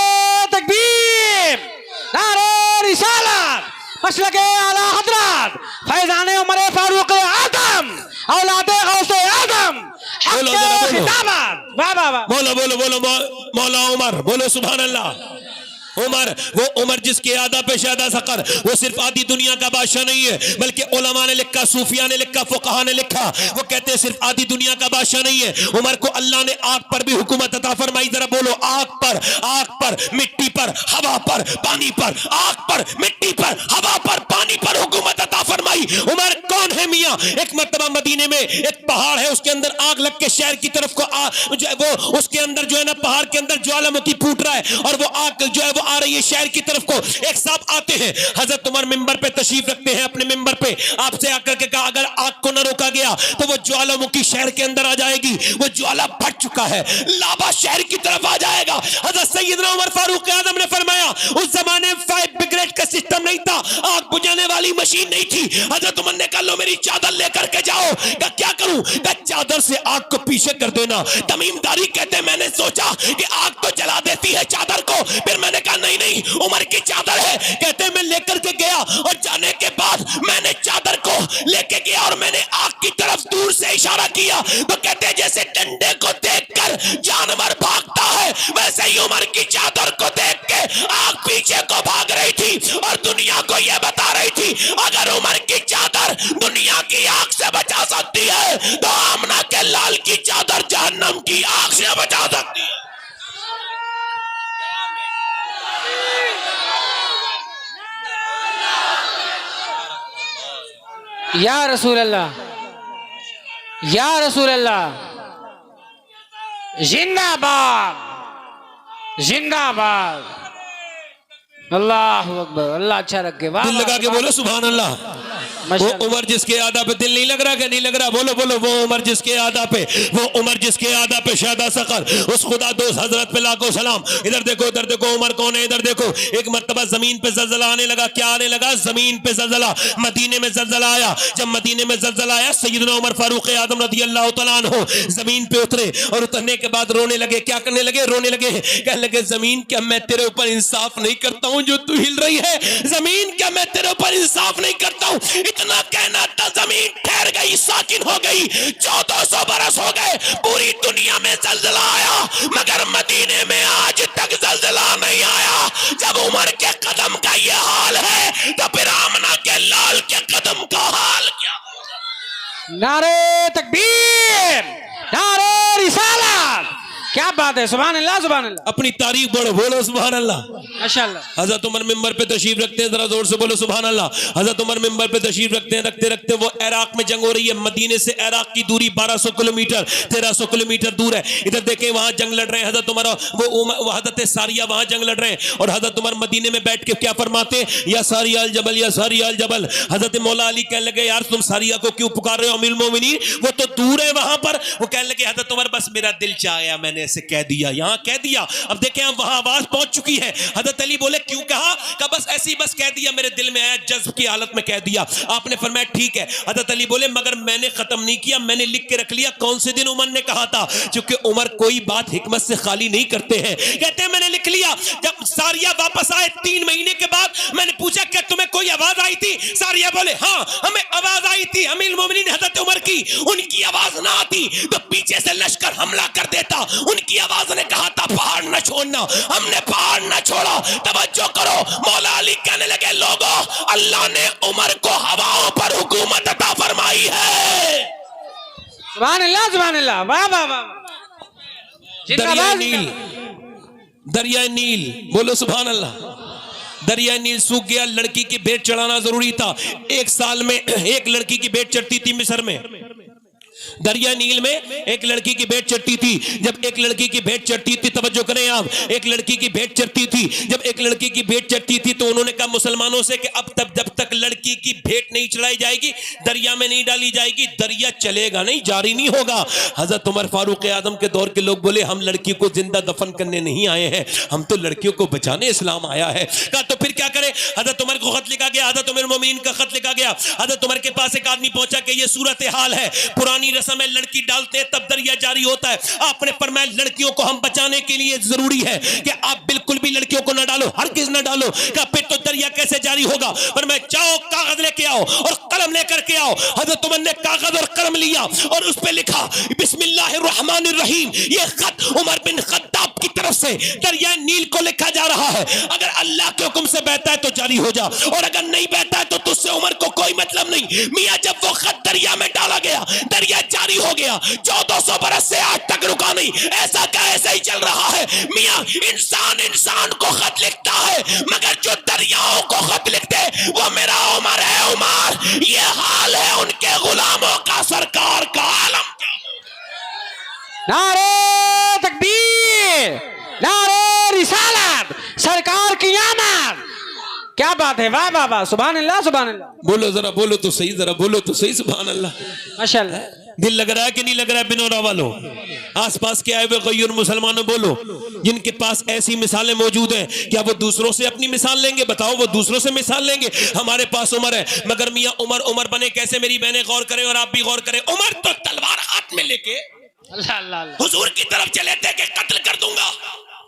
तकबीर, नारे रिसालत, मसलके आला हजरत, फैजाने उमर फारूक आदम, औलादे गौसे आदम, बोलो जरा बोलो, खिताबत। वाह वाह वाह, बोलो बोलो बोलो, मौला उमर, बोलो सुभान अल्लाह। उमर, वो उमर जिसके आदा पे शादा सकर, वो सिर्फ आधी दुनिया का बादशाह नहीं है, बल्कि उलमा ने लिखा, सूफिया ने लिखा, फुकहा ने लिखा, वो कहते हैं सिर्फ आधी दुनिया का बादशाह नहीं है। उमर को अल्लाह ने आग पर भी हुकूमत अता फरमाई। जरा बोलो, आग पर, मिट्टी पर, हवा पर, पानी पर, आग पर, मिट्टी पर, हवा पर, पानी पर हुकूमत अता फरमाई। भाई उमर कौन है मियाँ? एक मर्तबा मदीने में एक पहाड़ है, उसके अंदर आग लग के शहर की तरफ को जो है वो उसके अंदर जो है ना पहाड़ के अंदर ज्वालामुखी फूट रहा है और वो आग जो है वो आ रही है शहर की तरफ को। एक साहब आते हैं, हजरत उमर मिंबर पे तशरीफ रखते हैं, अपने मिंबर पे आपसे आकर के कहा अगर आग को न रोका गया तो वो ज्वालामुखी शहर के अंदर आ जाएगी। वो ज्वाला फट चुका है, लावा शहर की तरफ आ जाएगा। हजरत सैयदना उमर फारूक आजम ने फरमाया, उस जमाने में फायर ब्रिगेड का सिस्टम नहीं था, आग बुझाने वाली मशीन नहीं थी। हजरत उमर ने कहा लो मेरी चादर लेकर के जाओ। क्या करूं? चादर से आग को पीछे कर देना। तमीमदारी कहते मैंने सोचा कि आग तो जला देती है चादर को, फिर मैंने कहा नहीं नहीं उमर की चादर है। कहते मैं लेकर के गया और जाने के बाद मैंने चादर को लेके गया और मैंने आग की तरफ दूर से इशारा किया तो कहते जैसे डंडे को देखकर जानवर भागता है वैसे ही उमर की चादर को देख के आग पीछे को भाग रही थी और दुनिया को यह बता रही थी अगर उमर की चादर दुनिया की आग से बचा सकती है तो आमना के लाल की चादर जहन्नम की आग से बचा सकती है। या रसूल अल्लाह, या रसूल अल्लाह, जिंदाबाद जिंदाबाद। अल्लाह अकबर, अल्लाह अच्छा रखे। दिल लगा के बोलो सुभान अल्लाह। वो उमर जिसके आदा पे दिल नहीं लग रहा कि नहीं लग रहा? बोलो बोलो। वो उमर जिसके आदा पे, वो उमर जिसके आदा पे शादा सकर, उस खुदा दोस्त हजरत पे लाखों सलाम। इधर देखो इधर देखो उमर कौन है? इधर देखो। एक मर्तबा जमीन पे जलजला आने लगा। क्या आने लगा? जमीन पे जलजला। मदीने में जलजला आया। जब मदीने में जलजला आया सैयदना उमर फारूक आजम रज़ी अल्लाह तआला अन्हु जमीन पे उतरे और उतरने के बाद रोने लगे। क्या करने लगे? रोने लगे। कहने लगे जमीन क्या मैं तेरे ऊपर इंसाफ नहीं करता हूं जो तू हिल रही है? जमीन क्या मैं तेरे ऊपर इंसाफ नहीं करता हूं? इतना कहना था जमीन ठहर गई, साकिन हो गई। 1400 बरस हो गए, पूरी दुनिया में जलजला आया मगर मदीने में आज तक जलजला नहीं आया। जब उमर के कदम का ये हाल है तो फिर आमना के लाल के कदम का हाल क्या? नारे तकबीर, नारे रिसालत। क्या बात है, सुभान अल्लाह सुभान अल्लाह। अपनी तारीफ बोलो, बोलो सुभान अल्लाह। माशाअल्लाह। हजरत उमर मिंबर पे तशरीफ रखते हैं, जरा जोर से बोलो सुभान अल्लाह। हजरत उमर मिंबर पे तशरीफ रखते हैं, रखते रखते वो इराक में जंग हो रही है। मदीने से इराक की दूरी 1200 किलोमीटर 1300 किलोमीटर दूर है। इधर देखें वहां जंग लड़ रहे हैं हजरत उमर, वो हजरत सारिया वहां जंग लड़ रहे हैं और हजरत उमर मदीने में बैठ के क्या फरमाते हैं? या सारिया अल जबल, या सारिया अल जबल। हजरत मौला अली कहने लगे यार तुम सारिया को क्यों पुकार रहे हो अमीरुल मोमिनीन, वो तो दूर है वहां पर। वो कहने लगे हजरत उमर बस मेरा दिल चाह गया, मैंने ऐसे कह दिया, यहां कह दिया। अब देखें अब वहां आवाज पहुंच चुकी है। हजरत अली बोले क्यों कहा? बस ऐसे ही बस कह दिया, मेरे दिल में आया, जज्ब की हालत में कह दिया। आपने फरमाया ठीक है। हजरत अली बोले मगर मैंने खत्म नहीं किया, मैंने लिख के रख लिया कौन से दिन उमर ने कहा था, क्योंकि उमर कोई बात हिकमत से खाली नहीं करते हैं। कहते हैं मैंने लिख लिया। जब सारिया वापस आए 3 महीने के बाद मैंने पूछा क्या तुम्हें कोई आवाज आई थी? सारिया बोले हाँ हमें आवाज आई थी अमीरुल मोमिनीन हजरत उमर की। उनकी आवाज ना आती तो पीछे से लश्कर हमला कर देता। उनकी आवाज ने कहा था पहाड़ न छोड़ना, हमने पहाड़ न छोड़ा। तवज्जो करो, मौला अली कहने लगे लोगों अल्लाह ने उमर को हवाओं पर हुकूमत अता फरमाई है। सुभान अल्लाह सुभान अल्लाह, वाह वाह वाह। दरिया नील, दरिया नील, बोलो सुभान अल्लाह। दरिया नील सूख गया, लड़की की भेंट चढ़ाना जरूरी था। 1 साल में एक लड़की की भेंट चढ़ती थी मिस्र में। दरिया नील में एक लड़की की भेंट चढ़ती थी। जब एक लड़की की भेंट चढ़ती थी, तवज्जो करें आप, एक लड़की की भेंट चढ़ती थी। जब एक लड़की की भेंट चढ़ती थी तो उन्होंने कहा मुसलमानों से कि अब तक जब तक लड़की की भेंट नहीं चढ़ाई जाएगी, दरिया में नहीं डाली जाएगी, दरिया चलेगा नहीं, जारी नहीं होगा। हजरत उमर फारूक आजम के दौर के लोग बोले हम लड़की को जिंदा दफन करने नहीं आए हैं, हम तो लड़कियों को बचाने इस्लाम आया है। कहा तो फिर क्या करें? हजरत उमर को खत लिखा गया, हजरत उमर मोमिनीन का खत लिखा गया। हजरत उमर के पास एक आदमी पहुंचा कि ये सूरत हाल है, पुरानी रस्म है, लड़की डालते हैं तब दरिया जारी होता है। आपने फरमाया लड़कियों को हम बचाने के लिए जरूरी है कि आप बिल्कुल भी लड़कियों को न डालो, हर किस न डालो। क्या फिर तो दरिया कैसे जारी होगा? पर मैं जाओ कागज लेके आओ और कलम लेकर के आओ। हजरत उमर ने कागज और कलम लिया और उस पे लिखा बिस्मिल्लाहिर्रहमानिर्रहीम। ये खत उमर बिन खत्ताब की तरफ से दरिया नील को लिखा जा रहा है। अगर अल्लाह के हुक्म से बहता है तो जारी हो जा, और अगर नहीं बहता है तो तुझसे उमर को कोई मतलब नहीं। मियां जब वो खत दरिया में डाला गया, दरिया जारी हो गया। 1400 बरस से आज तक रुका नहीं। ऐसा क्या ऐसा ही चल रहा है। मियां इंसान इंसान को खत लिखता है, मगर जो दरियाओं को खत लिखते वो मेरा उमर है। उमर ये क्या बात है, वाह वाह वाह, सुभान अल्लाह सुभान अल्लाह। बोलो जरा, बोलो तो सही, जरा बोलो तो सही, सुभान अल्लाह। माशाल्लाह। दिल लग रहा है कि नहीं लग रहा है? बिनौरा वालों, आसपास के आए हुए गैर मुसलमानों, बोलो जिनके पास ऐसी मिसालें मौजूद हैं, क्या वो दूसरों से अपनी मिसाल लेंगे? बताओ, वो दूसरों से मिसाल लेंगे? हमारे पास उमर है, मगर मियां उमर बने कैसे? मेरी बहनें गौर करें और आप भी गौर करें। उमर तो तलवार हाथ में लेके अल्लाह अल्लाह अल्लाह हुजूर की तरफ चले थे कि कत्ल कर दूंगा,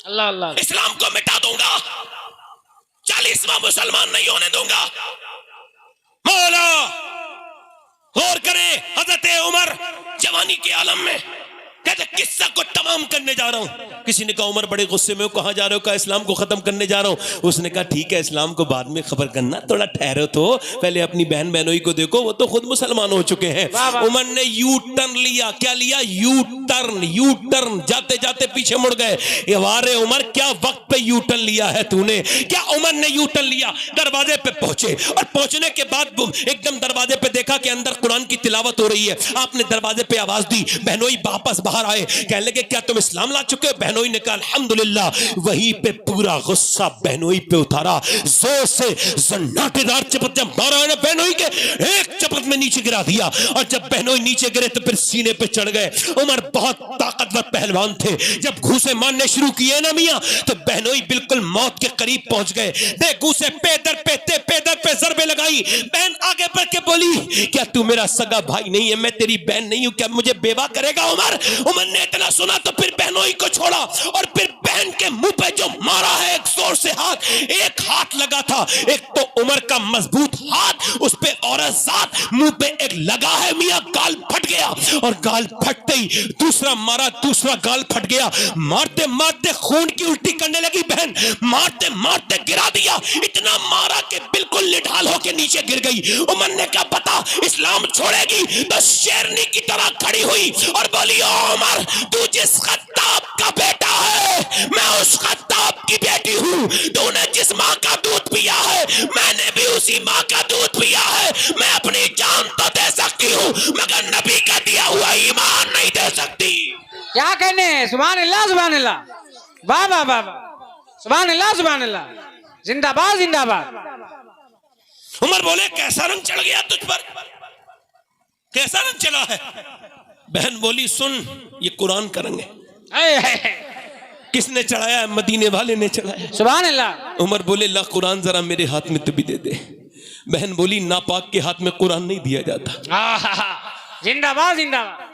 अल्लाह अल्लाह। इस्लाम को मिटा दूंगा, 40वां मुसलमान नहीं होने दूंगा। मौला गौर करें, हजरत उमर जवानी के आलम में कहते किस्सा को तमाम करने जा रहा हूं। किसी ने कहा उमर बड़े गुस्से में, कहां जा रहे हो? कहा इस्लाम को खत्म करने जा रहा हूं। उसने कहा ठीक है, इस्लाम को बाद में खबर करना, थोड़ा ठहरो तो, पहले अपनी बहन बहनोई को देखो, वो तो खुद मुसलमान हो चुके हैं। उमर ने यू टर्न लिया। क्या लिया? U turn. जाते जाते पीछे मुड़ गए। वारे उमर, क्या वक्त पे यू टर्न लिया है तूने? क्या उमर ने यू टर्न लिया? दरवाजे पे पहुंचे और पहुंचने के बाद एकदम दरवाजे पे देखा कि अंदर कुरान की तिलावत हो रही है। आपने दरवाजे पे आवाज दी, बहनोई वापस बाहर आए, कहने लगे क्या तुम इस्लाम ला चुके हो? बहनोई ने कहा अल्हम्दुलिल्लाह। वहीं पे पूरा गुस्सा बहनोई पे उतारा, जोर से सन्नाटेदार चपत जब मारा है ना, बहनोई के एक चपत में नीचे गिरा दिया। और जब बहनोई नीचे गिरे तो फिर सीने पे चढ़ गए। उमर बहुत ताकतवर पहलवान थे, जब घूसे मारने शुरू किए ना मियां, तो बहनोई बिल्कुल मौत के करीब पहुंच गए। देख घूसे पेदर पे जरबे लगाई। बहन आगे बढ़ के बोली, क्या तू मेरा सगा भाई नहीं है? मैं तेरी बहन नहीं हूं क्या? मुझे बेवा करेगा? उमर ने इतना सुना तो फिर बहनोई को छोड़ा और फिर बहन के मुंह पे जो मारा है एक जोर से हाथ, एक हाथ लगा था, एक तो उमर का मजबूत हाथ, उस पे औरत जात, मुंह पे एक लगा है मियां, गाल फट गया। और गाल फटते ही दूसरा मारा, दूसरा गाल फट गया। मारते मारते खून की उल्टी करने लगी बहन, मारते मारते गिरा दिया, इतना मारा कि बिल्कुल निढाल होके नीचे गिर गई। उमर ने क्या पता इस्लाम छोड़ेगी, तो शेरनी की तरह खड़ी हुई और बोली, उमर तू जिस खत्ताब का बेटा है, मैं उस खत्ताब की बेटी हूं। तूने जिस माँ का दूध पिया है, मैंने भी उसी माँ का दूध पिया है। मैं अपनी जान तो दे सकती हूँ, मगर नबी का दिया हुआ ईमान नहीं दे सकती। क्या कहने, सुभान अल्लाह सुभान अल्लाह, वाह वाह वाह वाह, सुभान अल्लाह सुभान अल्लाह, जिंदाबाद जिंदाबाद। उमर बोले कैसा रंग चढ़ गया तुझ पर? कैसा रंग चला है? बहन बोली सुन, ये कुरान का रंग है। किसने चढ़ाया है? मदीने वाले ने चढ़ाया। सुभान अल्लाह। उमर बोले ला कुरान जरा मेरे हाथ में तो भी दे दे। बहन बोली नापाक के हाथ में कुरान नहीं दिया जाता। जिंदाबाद जिंदाबाद।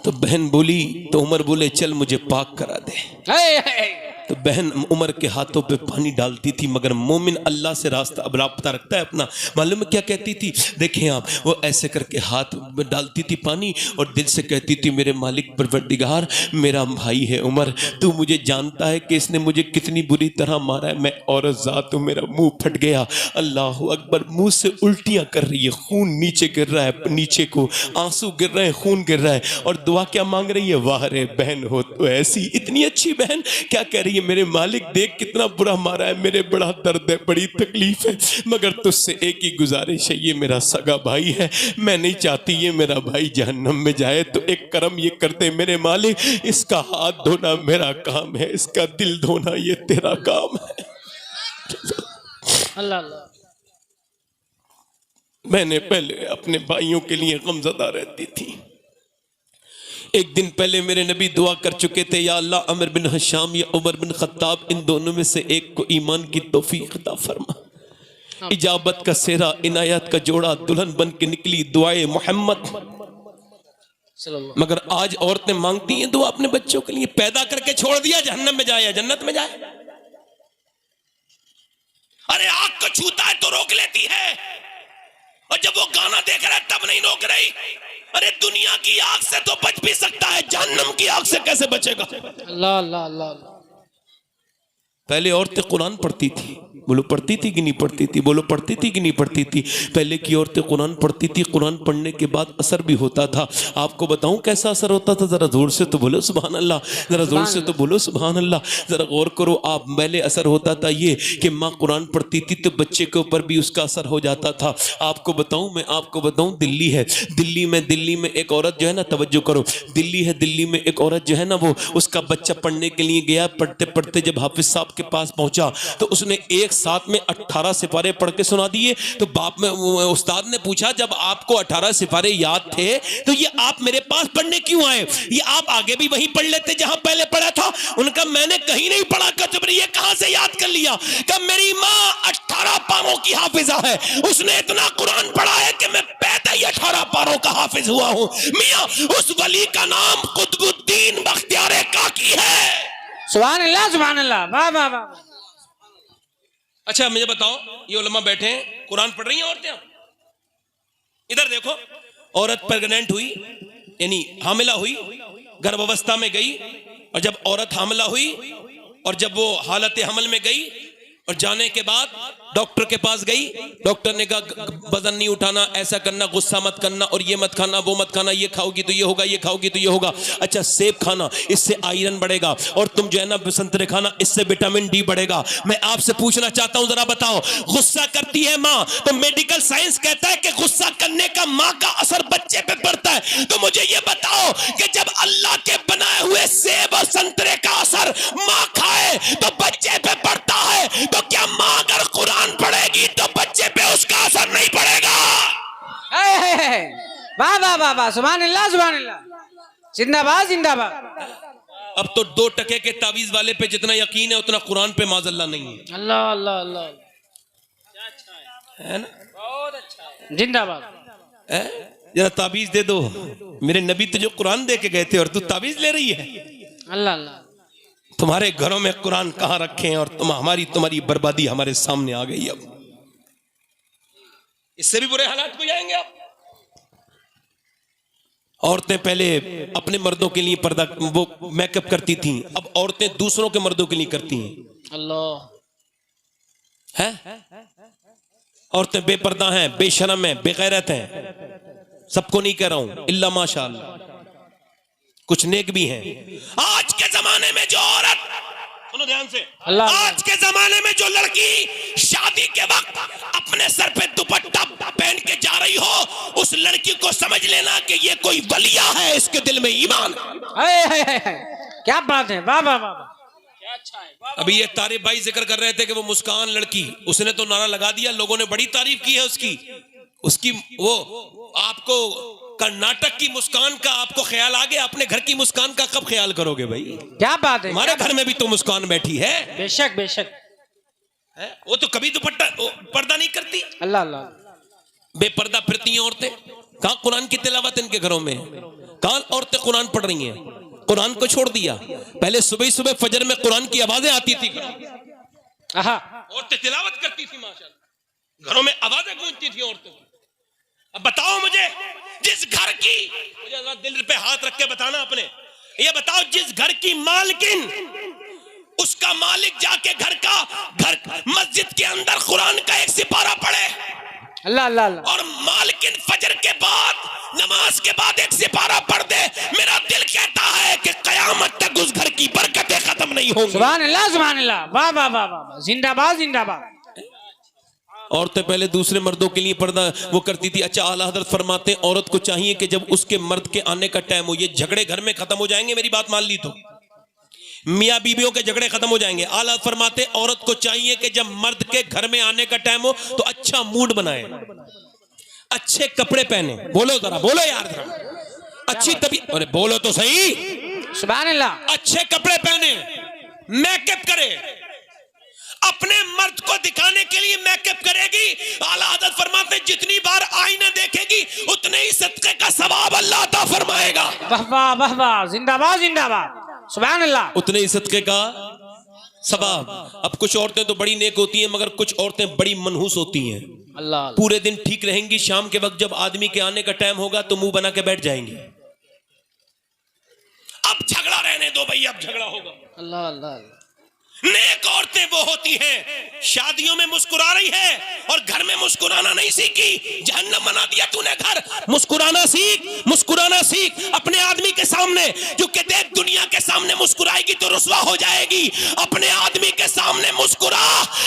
तो बहन बोली, तो उमर बोले चल मुझे पाक करा दे। तो बहन उमर के हाथों पे पानी डालती थी, मगर मोमिन अल्लाह से रास्ता अब रास्ता रखता है अपना। मालूम है क्या कहती थी? देखें आप, वो ऐसे करके हाथ में डालती थी पानी और दिल से कहती थी मेरे मालिक परवरदिगार, मेरा भाई है उमर, तू मुझे जानता है कि इसने मुझे कितनी बुरी तरह मारा है। मैं औरत जात हूँ, मेरा मुंह फट गया। अल्लाह अकबर, मुंह से उल्टियाँ कर रही है, खून नीचे गिर रहा है, नीचे को आंसू गिर रहे हैं, खून गिर रहा है। और दुआ क्या मांग रही है? वाह रे बहन हो तो ऐसी, इतनी अच्छी बहन। क्या कह रही है? मेरे मालिक देख कितना बुरा मारा है, मेरे बड़ा दर्द है, बड़ी तकलीफ है, मगर तुझसे एक ही गुजारिश है, ये मेरा सगा भाई है, मैं नहीं चाहती ये मेरा भाई जहन्नम में जाए, तो एक करम ये करते मेरे मालिक, इसका हाथ धोना मेरा काम है, इसका दिल धोना ये तेरा काम है। अल्लाह अल्लाह। मैंने पहले अपने भाइयों के लिए गमज़दा रहती थी। एक दिन पहले मेरे नबी दुआ कर चुके थे, या अल्लाह अमर बिन हशाम या उमर बिन खत्ताब, इन दोनों में से एक को ईमान की तौफीक अता फरमा। इजाबत का सेहरा, इनायत का जोड़ा, दुल्हन बन के निकली दुआए मोहम्मद। मगर आज औरतें मांगती हैं दुआ अपने बच्चों के लिए, पैदा करके छोड़ दिया, जहन्नम में जाए या जन्नत में जाए। अरे आग को छूता है तो रोक लेती है, और जब वो गाना देख रहा है तब नहीं रोक रही। अरे दुनिया की आग से तो बच भी सकता है, जहन्नम की आग से कैसे बचेगा? अल्लाह अल्लाह अल्लाह। पहले औरतें कुरान पढ़ती थी, बोलो पढ़ती थी कि नहीं पढ़ती थी? बोलो पढ़ती थी कि नहीं पढ़ती थी? पहले की औरतें कुरान पढ़ती थी, कुरान पढ़ने के बाद असर भी होता था। आपको बताऊं कैसा असर होता था? जरा जोर से तो बोलो सुभान अल्लाह, जरा जोर से तो बोलो सुभान अल्लाह। जरा गौर करो आप, पहले असर होता था ये कि माँ कुरान पढ़ती थी तो बच्चे के ऊपर भी उसका असर हो जाता था। आपको बताऊं, मैं आपको बताऊं, दिल्ली है, दिल्ली में एक औरत जो है ना, तवज्जो करो, दिल्ली में एक औरत जो है ना, वो उसका बच्चा पढ़ने के लिए गया, पढ़ते पढ़ते जब हाफिज साहब के पास पहुंचा तो उसने एक एक साथ में 18 सिपारे पढ़ के सुना दिए। तो बाप में उस्ताद ने पूछा, जब आपको 18 सिपारे याद थे तो ये आप मेरे पास पढ़ने क्यों आए? ये आप आगे भी वहीं पढ़ लेते जहां पहले पढ़ा था। उनका मैंने कहीं नहीं पढ़ा। कहा ये कहां से याद कर लिया? कहा मेरी माँ 18 पारों की हाफिजा है, उसने इतना कुरान पढ़ा है कि मैं पैदा ही 18 पारों का हाफिज हुआ हूं। मियां उस वली का नाम कुतुबुद्दीन बख्तियार काकी है। सुभान अल्लाह सुभान अल्लाह, वाह वाह वाह। अच्छा मुझे बताओ, ये उलमा बैठे हैं, कुरान पढ़ रही हैं औरतें? इधर देखो, औरत प्रेग्नेंट हुई यानी हामिला हुई, गर्भावस्था में गई, और जब औरत हामिला हुई और जब वो हालत हमल में गई और जाने के बाद डॉक्टर के पास गई, डॉक्टर ने कहा वजन नहीं उठाना, ऐसा करना, गुस्सा मत करना, और ये मत खाना, वो मत खाना, ये खाओगी तो ये होगा, ये खाओगी तो ये होगा। अच्छा सेब खाना, इससे आयरन बढ़ेगा, और तुम जो है ना संतरे खाना, इससे विटामिन डी बढ़ेगा। मैं आपसे पूछना चाहता हूं, जरा बताओ, गुस्सा करती है माँ तो मेडिकल साइंस कहता है कि गुस्सा करने का माँ का असर बच्चे पे पड़ता है। तो मुझे ये बताओ कि जब अल्लाह के बनाए हुए सेब और संतरे का असर माँ खाए तो बच्चे पे पड़ता है, तो क्या माँ अगर कुरान पढ़ेगी तो बच्चे पे उसका असर नहीं पड़ेगा? वाह वाह वाह वाह, सुभान अल्लाह सुभान अल्लाह, जिंदाबाद जिंदाबाद। अब तो 2 टके के तावीज वाले पे जितना यकीन है उतना कुरान पे माज़अल्लाह नहीं है। अल्लाह अल्लाह अल्लाह, है ना? बहुत अच्छा है, जिंदाबाद। जरा तावीज दे दो। मेरे नबी तो जो कुरान दे के गए थे और तू तावीज ले रही है। अल्लाह अल्लाह, तुम्हारे घरों में कुरान कहां रखे हैं और तुम्हारी बर्बादी हमारे सामने आ गई। अब इससे भी बुरे हालात हो जाएंगे। आप औरतें पहले अपने मर्दों के लिए पर्दा वो मेकअप करती थीं, अब औरतें दूसरों के मर्दों के लिए करती हैं। अल्लाह है। औरतें बेपर्दा हैं, बेशरम हैं, बेगैरत हैं। सबको नहीं कह रहा हूं, इल्ला माशाअल्लाह, कुछ नेक भी हैं। आज के जमाने में जो औरत, सुनो ध्यान से, आज के जमाने में जो लड़की शादी के वक्त अपने सर पे दुपट्टा पहन के जा रही हो, उस लड़की को समझ लेना कि ये कोई वलिया है, इसके दिल में ईमान है। क्या बात है, वाह वाह वाह, क्या अच्छा है। अभी ये तारिफ भाई जिक्र कर रहे थे कि वो मुस्कान लड़की, उसने तो नारा लगा दिया, लोगों ने बड़ी तारीफ की है उसकी। वो आपको कर्नाटक की मुस्कान का आपको ख्याल आ गया, अपने घर की मुस्कान का कब ख्याल करोगे भाई? क्या बात है, हमारे घर में भी तो मुस्कान बैठी है। बेशक बेशक है? वो तो कभी दुपट्टा पर्दा नहीं करती। अल्लाह अल्लाह, बेपर्दा फिरती हैं औरतें। कहां कुरान की तिलावत इनके घरों में? कहां औरतें कुरान पढ़ रही हैं? कुरान को छोड़ दिया। पहले सुबह सुबह फजर में कुरान की आवाजें आती थी, औरतें तिलावत करती थी, माशाअल्लाह, घरों में आवाजें गूंजती थी औरतों की। अब बताओ मुझे, जिस घर की, मुझे दिल पे हाथ रख के बताना अपने, ये बताओ, जिस घर की मालकिन, उसका मालिक जाके घर मस्जिद के अंदर कुरान का एक सिपारा पढ़े, अल्लाह अल्लाह अल्लाह, और मालकिन फजर के बाद नमाज के बाद एक सिपारा पढ़ दे, मेरा दिल कहता है कि कयामत तक उस घर की बरकतें खत्म नहीं होंगी। सुभान अल्लाह सुभान अल्लाह, वाह वाह वाह वाह, जिंदाबाद जिंदाबाद। औरतें पहले दूसरे मर्दों के लिए पर्दा वो करती थी। अच्छा आला हजरत फरमाते हैं, औरत को चाहिए कि जब उसके मर्द के आने का टाइम हो, ये झगड़े घर में खत्म हो जाएंगे, मेरी बात मान ली तो, मियाँ बीवियों के झगड़े खत्म हो जाएंगे। आला फरमाते, औरत को चाहिए कि जब मर्द के घर में आने का टाइम हो तो अच्छा मूड बनाए, अच्छे कपड़े पहने। बोलो जरा, बोलो यार जरा, अच्छी तबीयत, अरे बोलो तो सही, सुभान अल्लाह, अच्छे कपड़े पहने, मेकअप करे, अपने मर्द को दिखाने के लिए मेकअप करेगी। आला हज़रत फरमाते, जितनी बार आईना देखेगी उतने ही सदके का सवाब अल्लाह अता फरमाएगा। वाह वाह वाह वाह, जिंदाबाद जिंदाबाद, सुभान अल्लाह, उतने ही सदके का सवाब। अब कुछ औरतें तो बड़ी नेक होती हैं, मगर कुछ औरतें बड़ी मनहूस होती हैं। अल्लाह, पूरे दिन ठीक रहेंगी, शाम के वक्त जब आदमी के आने का टाइम होगा तो मुंह बना के बैठ जाएंगी। अब झगड़ा रहने दो भाई, अब झगड़ा होगा। अल्लाह अल्लाह, नेक औरतें वो होती हैं, शादियों में मुस्कुरा रही है और घर में मुस्कुराना नहीं सीखी। जहन्नम बना दिया तूने घर। मुस्कुराना सीख, मुस्कुराना सीख अपने आदमी के सामने, जो कि देख दुनिया के सामने मुस्कुराएगी तो रुसवा हो जाएगी। अपने आदमी के सामने मुस्कुरा,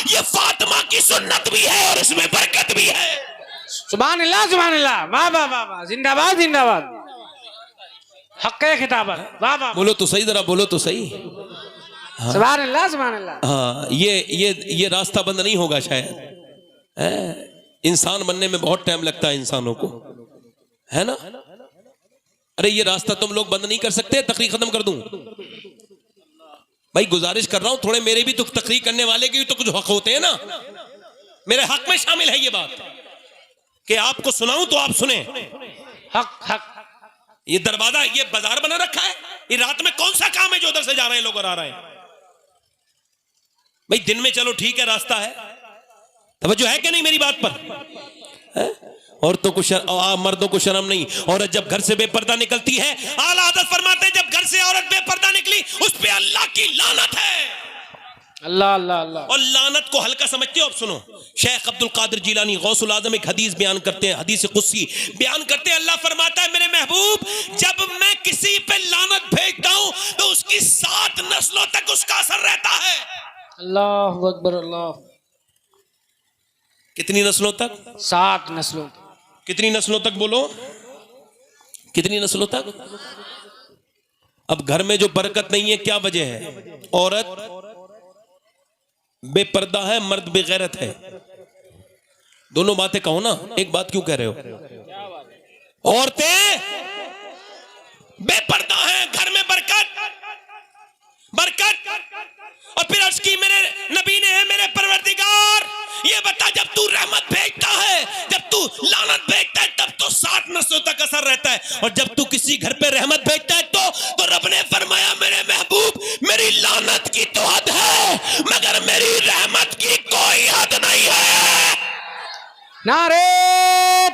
ये फातिमा की सुन्नत भी है और इसमें बरकत भी है। सुभान अल्लाह, वाह वाह वाह वाह, जिंदाबाद जिंदाबाद, हक़-ए-खिताबत, वाह वाह। बोलो तो सही, जरा बोलो तो सही। सुभान अल्लाह सुभान अल्लाह। हाँ, ये रास्ता बंद नहीं होगा शायद। इंसान बनने में बहुत टाइम लगता है इंसानों को, है ना। अरे ये रास्ता तुम लोग बंद नहीं कर सकते। तकरीर खत्म कर दूं भाई, गुजारिश कर रहा हूं, थोड़े मेरे भी तो तकरीर करने वाले के भी तो कुछ हक होते हैं ना। मेरे हक में शामिल है ये बात कि आपको सुनाऊं तो आप सुने। हक हक। ये दरवाजा, ये बाजार बना रखा है, ये रात में कौन सा काम है जो उधर से जा रहे हैं लोग और आ रहे हैं भाई। दिन में चलो ठीक है, रास्ता है, तवज्जो है कि नहीं मेरी बात पर। औरतों को मर्दों को शर्म नहीं। औरत जब घर से बेपर्दा निकलती है, आला हज़रत फरमाते हैं जब घर से औरत बेपर्दा निकली उस पे अल्लाह की लानत है। अल्लाह अल्लाह अल्लाह। और लानत को हल्का समझते हो? अब सुनो, शेख अब्दुल कादिर जिलानी गौसुल आजम एक हदीस बयान करते हैं, हदीस कुदसी बयान करते हैं। अल्लाह फरमाता है मेरे महबूब जब मैं किसी पे लानत भेजता हूं तो उसकी 7 नस्लों तक उसका असर रहता है। अल्लाहु अकबर। अल्लाह। कितनी नस्लों तक? 7 नस्लों। कितनी नस्लों तक बोलो? कितनी नस्लों तक? अब घर में जो बरकत नहीं है क्या वजह है? औरत बेपर्दा है, मर्द बेगैरत है। दोनों बातें कहो ना, एक बात क्यों कह रहे हो? औरतें बेपर्दा हैं, घर में बरकत। और फिर अर्ज की मेरे नबी ने है मेरे परवरदिगार ये बता जब तू रहमत भेजता है, जब तू लानत भेजता है तब तो 7 नस्लों तक असर रहता है, और जब तू किसी घर पे रहमत भेजता है तो रब ने फरमाया मेरे महबूब मेरी लानत की तो हद है मगर मेरी रहमत की कोई हद नहीं है। नारे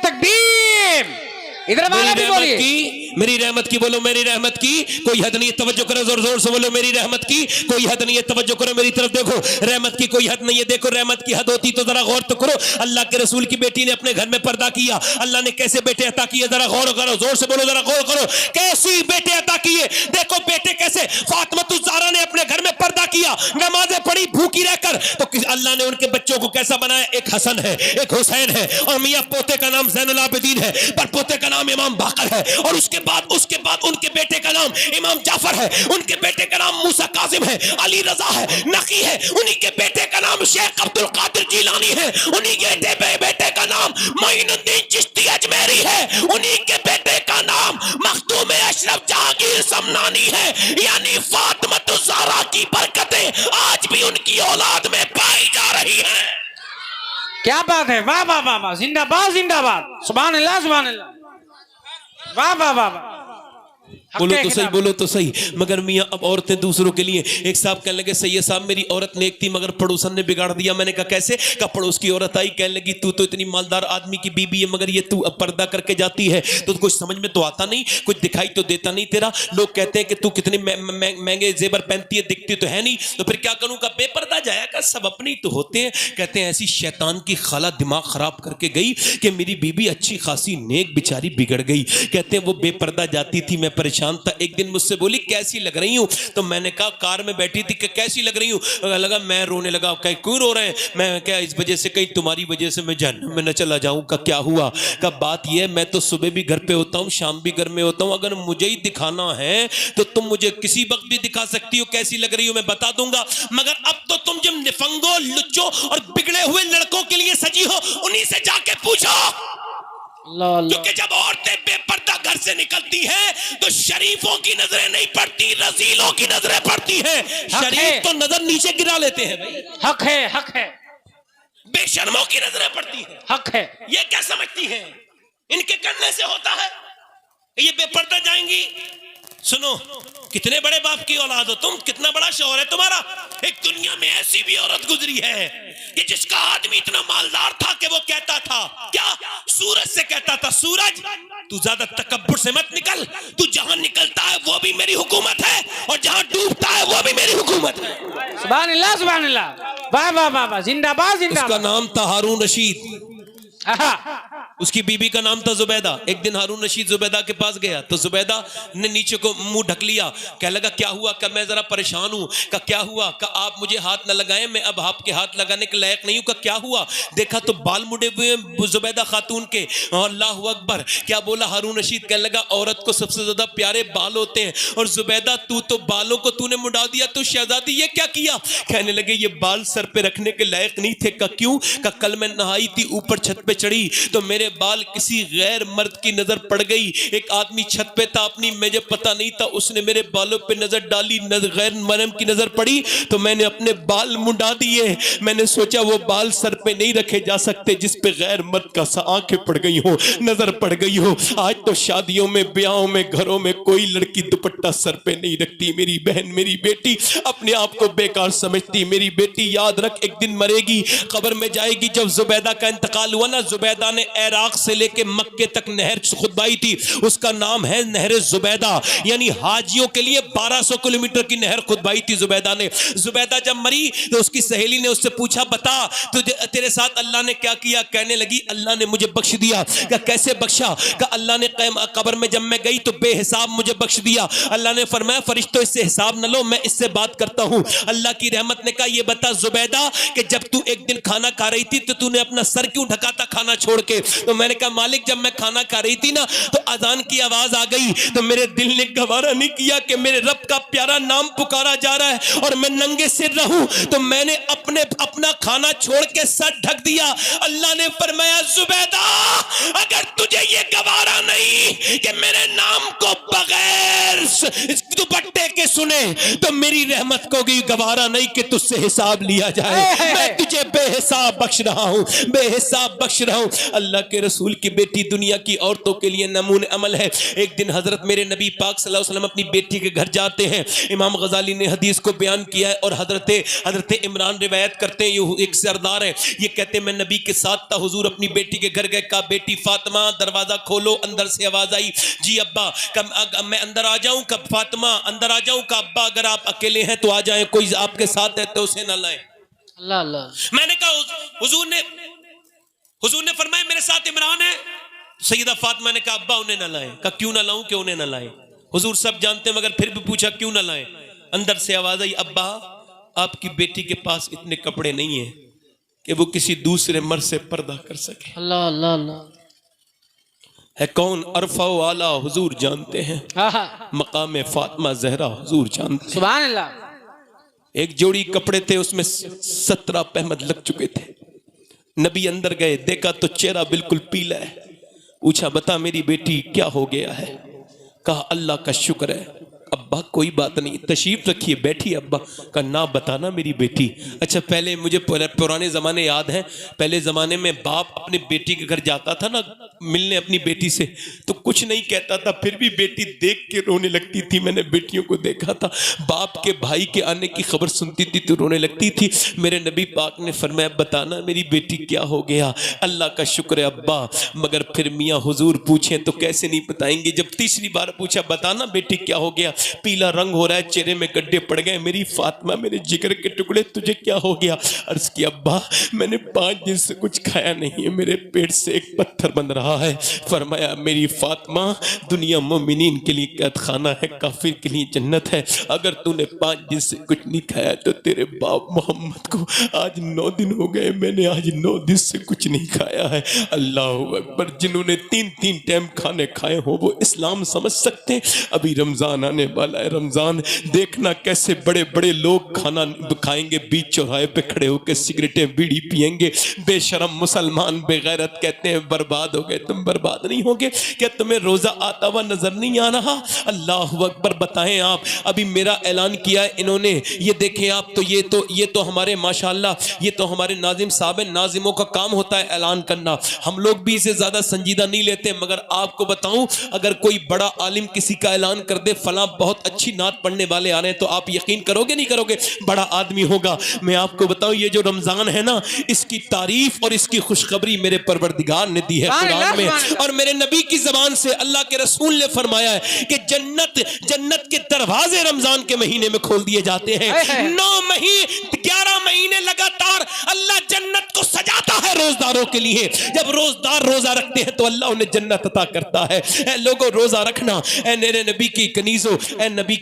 तकबीर। इधर वाला भी बोलिए। मेरी रहमत की बोलो, मेरी रहमत की कोई हद नहीं है। तवज्जो करो, जोर जोर से बोलो मेरी रहमत की कोई हद नहीं है। तवज्जो करो मेरी तरफ, देखो रहमत की कोई हद नहीं है। देखो रहमत की हद होती तो जरा गौर तो करो। अल्लाह के रसूल की बेटी ने अपने घर में पर्दा किया, अल्लाह ने कैसे बेटे अता किए जरा गौर करो, जोर से बोलो जरा गौर करो, कैसी बेटे अता किए। देखो बेटे कैसे फातिमा ज़हरा ने अपने घर में पर्दा किया, नमाजें पढ़ी भूखी रहकर, तो अल्लाह ने उनके बच्चों को कैसा बनाया। एक हसन है, एक हुसैन है, और मियां पोते का नाम ज़ैनुल आबिदीन है, पर पोते का नाम इमाम बाकर है, और उसके बाद उनके बेटे का नाम इमाम जाफर है, उनके बेटे का नाम मूसा काजिम है, अली रजा है, नकी है, उन्हीं के बेटे का नाम शेख अब्दुल कादिर जिलानी है, उन्हीं के बेटे का नाम मोइनुद्दीन चिश्ती अजमेरी है, उन्हीं के बेटे का नाम मखदूम अशरफ जहांगीर समनानी है। यानी फातिमा ज़हरा की बरकतें आज भी उनकी औलाद में पाई जा रही हैं। क्या बात है, वाह वाह वाह वाह, जिंदाबाद जिंदाबाद, सुभान अल्लाह सुभान अल्लाह, वाह वाह वाह वाह। बोलो तो सही, बोलो तो सही। मगर मियाँ अब औरतें दूसरों के लिए। एक साहब कहने लगे सैयद साहब मेरी औरत नेक थी मगर पड़ोसन ने बिगाड़ दिया। मैंने कहा कैसे? कहा पड़ोस की औरत आई, कहने लगी तू तो इतनी मालदार आदमी की बीबी है मगर ये तू अब पर्दा करके जाती है तो कुछ समझ में तो आता नहीं, कुछ दिखाई तो देता नहीं तेरा। लोग कहते हैं कि तू कितने महंगे जेवर पहनती है, दिखती तो है नहीं, तो फिर क्या करूँ? का बेपर्दा जाया कर, सब अपने ही तो होते हैं। कहते हैं ऐसी शैतान की खाला दिमाग खराब करके गई कि मेरी बीबी अच्छी खासी नेक बेचारी बिगड़ गई। कहते हैं वो बेपर्दा जाती थी, मैं परेशान था। एक दिन मुझसे बोली कैसी लग रही हूं, तो मैंने कहा कार में बैठी थी कि कैसी लग रही हूं। लगा मैं रोने लगा, कहीं क्यों रो रहे हैं? मैं क्या इस वजह से कहीं तुम्हारी वजह से मैं जहन्नम में न चला जाऊं? का क्या हुआ? का बात यह मैं तो सुबह भी घर पे होता हूं, शाम भी घर में होता हूं, अगर मुझे ही दिखाना है तो तुम मुझे किसी वक्त भी दिखा सकती हो कैसी लग रही हो, मैं बता दूंगा। मगर अब तो तुम जब निफंगो लुच्चो और बिगड़े हुए लड़कों के लिए सजी हो, उन्हीं से जाके पूछो। क्योंकि जब औरतें बेपर्दा घर से निकलती हैं तो शरीफों की नजरें नहीं पड़ती, रजीलों की नजरें पड़ती हैं। शरीफ तो नजर नीचे गिरा लेते हैं भाई, हक है हक है। बेशर्मों की नजरें पड़ती हैं, हक है। ये क्या समझती हैं इनके करने से होता है, ये बेपर्दा जाएंगी। सुनो कितने बड़े बाप की औलाद हो तुम, कितना बड़ा शौहर है तुम्हारा। एक दुनिया में ऐसी भी औरत गुजरी है कि जिसका आदमी इतना मालदार था कि वो कहता था क्या, सूरज से कहता था सूरज तू ज्यादा तकब्बुर से मत निकल, तू जहां निकलता है वो भी मेरी हुकूमत है और जहां डूबता है वो भी मेरी हुकूमत है। सुभान अल्लाह सुभान अल्लाह, वाह वाह वाह वाह, जिंदाबाद जिंदाबाद। उसका नाम था हारून रशीद। उसकी बीबी का नाम था जुबैदा। एक दिन हारून रशीद जुबैदा के पास गया तो जुबैदा ने नीचे को मुंह ढक लिया। कह लगा क्या हुआ? का मैं जरा परेशान हूं। का क्या हुआ? का आप मुझे हाथ न लगाएं, मैं अब आपके हाथ लगाने के लायक नहीं हूं। का क्या हुआ? देखा तो बाल मुड़े हुए जुबैदा खातून के। अल्लाह अकबर। क्या बोला हारून रशीद? कह लगा औरत को सबसे ज्यादा प्यारे बाल होते हैं और जुबैदा तू तो बालों को तूने मुड़ा दिया, तो शहजादी ये क्या किया? कहने लगे ये बाल सर पे रखने के लायक नहीं थे। का क्यों? का कल मैं नहाई थी, ऊपर छत पे चढ़ी तो मेरे बाल किसी गैर मर्द की नजर पड़ गई। एक आदमी छत पे था, अपनी मुझे पता नहीं था, उसने मेरे बालों पे नजर डाली, गैर मर्द की नजर पड़ी तो मैंने अपने बाल मुंडा दिए। मैंने सोचा वो बाल सर पे नहीं रखे जा सकते जिस पे गैर मर्द का आंखें पड़ गई हो, नजर पड़ गई हो। आज तो शादियों में, ब्याहों में, घरों में कोई लड़की दुपट्टा सर पे नहीं रखती। मेरी बहन, मेरी बेटी अपने आप को बेकार समझती। मेरी बेटी याद रख, एक दिन मरेगी, कब्र में जाएगी। जब जुबैदा का इंतकाल हुआ ना, जुबैदा ने इराक से लेके मक्के तक नहर खुदवाई थी, उसका नाम है नहर जुबैदा, यानी हाजियों के लिए 1200 किलोमीटर की नहर खुदवाई थी जुबैदा ने। जुबैदा जब मरी तो उसकी सहेली ने उससे पूछा बता तुझे तेरे साथ अल्लाह ने क्या किया? कहने लगी अल्लाह ने मुझे बख्श दिया। क्या कैसे बख्शा? का अल्लाह ने कब्र में जब मैं गई तो बेहिसाब मुझे बख्श दिया। अल्लाह ने फरमाया फरिश्तों इससे हिसाब न लो, मैं इससे बात करता हूं। अल्लाह की रहमत ने कहा ये बता जुबैदा कि जब तू एक दिन खाना खा रही थी तो तूने अपना सर क्यों ढका था खाना छोड़ के? तो मैंने कहा मालिक जब मैं खाना खा रही थी ना तो अजान की आवाज आ गई तो मेरे दिल ने गवारा नहीं किया कि मेरे रब का प्यारा नाम पुकारा जा रहा है और मैं नंगे सिर रहूं, तो मैंने अपना खाना छोड़ के सर ढक दिया। अल्लाह ने फरमाया जुबैदा अगर तुझे ये गवारा नहीं कि मेरे नाम को बगैर दुपट्टे के सुने तो मेरी रहमत को भी गवारा नहीं कि तुझसे हिसाब लिया जाए। मैं तुझे बेहिसाब बख्श रहा हूं, बेहिसाब बख्श रहा हूं। अल्लाह के रसूल की बेटी दुनिया की औरतों के लिए नमूने अमल है। एक दिन हजरत मेरे नबी पाक सल्लल्लाहु अलैहि वसल्लम अपनी बेटी के घर जाते हैं। इमाम गजाली ने हदीस को बयान किया है और हजरत इमरान रिवायत करते हैं, ये एक सरदार है, ये कहते हैं मैं नबी के साथ था, हुजूर अपनी बेटी के घर गए, कहा बेटी फातिमा दरवाजा खोलो। अंदर से आवाज आई जी अब्बा। कब मैं अंदर आ जाऊं? कब फातिमा अंदर आ जाऊं? का अब्बा अगर आप अकेले हैं तो आ जाएं, कोई आपके साथ है तो उसे ना लाएं। अल्लाह अल्लाह। मैंने कहा हुजूर ने फरमाया मेरे साथ इमरान है। सैयदा फातिमा ने कहा अब्बा उन्हें ना लाएं। कहा क्यों ना लाऊं? क्यों उन्हें ना लाएं? हुजूर सब जानते हैं मगर फिर भी पूछा क्यों ना लाएं? अंदर से आवाज आई अब्बा आपकी बेटी के पास इतने कपड़े नहीं है कि वो किसी दूसरे मर्द से पर्दा कर सके। अल्लाह अल्लाह अल्लाह। है कौन? अरफा वाला हुजूर जानते हैं, मकाम फातिमा जहरा हुजूर जानते हैं। सुभान अल्लाह। एक जोड़ी कपड़े थे उसमें 17 पहमद लग चुके थे। नबी अंदर गए, देखा तो चेहरा बिल्कुल पीला है। पूछा बता मेरी बेटी क्या हो गया है? कहा अल्लाह का शुक्र है अब्बा कोई बात नहीं, तशरीफ रखिए बैठिए अब्बा। का ना बताना मेरी बेटी। अच्छा पहले मुझे पुराने ज़माने याद हैं, पहले ज़माने में बाप अपने बेटी के घर जाता था ना मिलने अपनी बेटी से, तो कुछ नहीं कहता था, फिर भी बेटी देख के रोने लगती थी। मैंने बेटियों को देखा था, बाप के भाई के आने की खबर सुनती थी तो रोने लगती थी। मेरे नबी पाक ने फरमाया बताना मेरी बेटी क्या हो गया? अल्लाह का शुक्र है अब्बा। मगर फिर मियाँ हुजूर पूछें तो कैसे नहीं बताएंगे। जब तीसरी बार पूछा बताना बेटी क्या हो गया? पीला रंग हो रहा है, चेहरे में गड्ढे पड़ गए। मेरी फातिमा मेरे जिगर के टुकड़े तुझे क्या हो गया? अर्ज किया अब्बा मैंने 5 दिन से कुछ खाया नहीं है, मेरे पेट से एक पत्थर बन रहा है। फरमाया मेरी फातिमा दुनिया मोमिनीन के लिए कैद खाना है, काफिर के लिए जन्नत है। अगर तूने 5 दिन से कुछ नहीं खाया तो तेरे बाप मोहम्मद को आज 9 दिन हो गए, मैंने आज 9 दिन से कुछ नहीं खाया है। अल्लाह अकबर। जिन्होंने 3-3 टाइम खाने खाए हो वो इस्लाम समझ सकते। अभी रमजान आने वाला है, रमजान देखना कैसे बड़े बड़े लोग खाना खाएंगे, बीच चौराहे पे खड़े होकर सिगरेटें बीड़ी पिएंगे। बेशरम मुसलमान बेगैरत कहते हैं बर्बाद हो गए। तुम बर्बाद नहीं होगे क्या? तुम्हें रोजा आता हुआ नजर नहीं आ रहा? अल्लाह अकबर। बताएं आप, अभी मेरा ऐलान किया है इन्होंने, ये देखें आप, तो ये तो हमारे माशाअल्लाह ये तो हमारे नाजिम साहब हैं, नाजिमों का काम होता है ऐलान करना। हम लोग भी इसे ज्यादा संजीदा नहीं लेते, मगर आपको बताऊं अगर कोई बड़ा आलिम किसी का ऐलान कर दे फला बहुत अच्छी नात पढ़ने वाले आ रहे हैं तो आप यकीन करोगे नहीं करोगे? बड़ा आदमी होगा। मैं आपको बताऊं ये जो रमजान है ना इसकी तारीफ और इसकी खुशखबरी मेरे परवरदिगार ने दी है कुरान में, और मेरे नबी की जबान से अल्लाह के रसूल ने फरमाया है कि जन्नत के दरवाजे रमजान के महीने में खोल दिए जाते हैं। 11 महीने लगातार अल्लाह जन्नत को सजाता है रोजदारों के लिए। जब रोजदार रोजा रखते हैं तो अल्लाह उन्हें जन्नत अता करता है। ऐ लोगों, रोजा रखना। ऐ मेरे नबी की कनीजों, ऐ नबी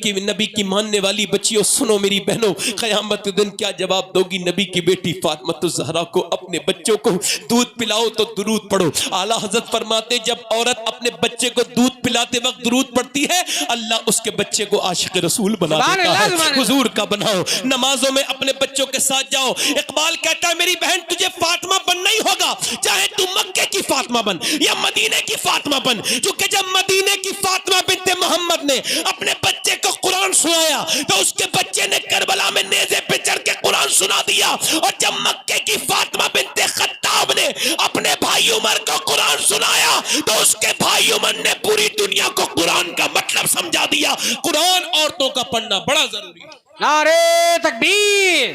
की मानने वाली बच्चियों, सुनो मेरी बहनों, क़यामत के दिन क्या जवाब दोगी? नबी की बेटी फातिमा ज़हरा को अपने बच्चों को दूध पिलाओ तो दुरूद पढ़ो। आला हजरत फरमाते, जब औरत अपने बच्चे को दूध पिलाते वक्त दुरूद पढ़ती है, अल्लाह उसके बच्चे को आशिक रसूल बना देता है। हुजूर का बनाओ, नमाजों में अपने बच्चों के साथ जाओ। इकबाल कहता है, मेरी बहन तुझे फातिमा बनना ही होगा, चाहे तू मक्के की फातिमा बन या मदीने की फातिमा बन। क्योंकि जब मदीने की फातिमा बिनते मोहम्मद ने अपने बच्चे को कुरान सुनाया तो उसके बच्चे ने करबला में नेज़े पे चढ़ के कुरान सुना दिया। और जब मक्के की फातिमा बिनते खत्ताब ने अपने भाई उमर को कुरान सुनाया तो उसके भाई उमर ने पूरी दुनिया को कुरान का मतलब समझा दिया। कुरान औरतों का पढ़ना बड़ा जरूरी है। नारे तकबीर,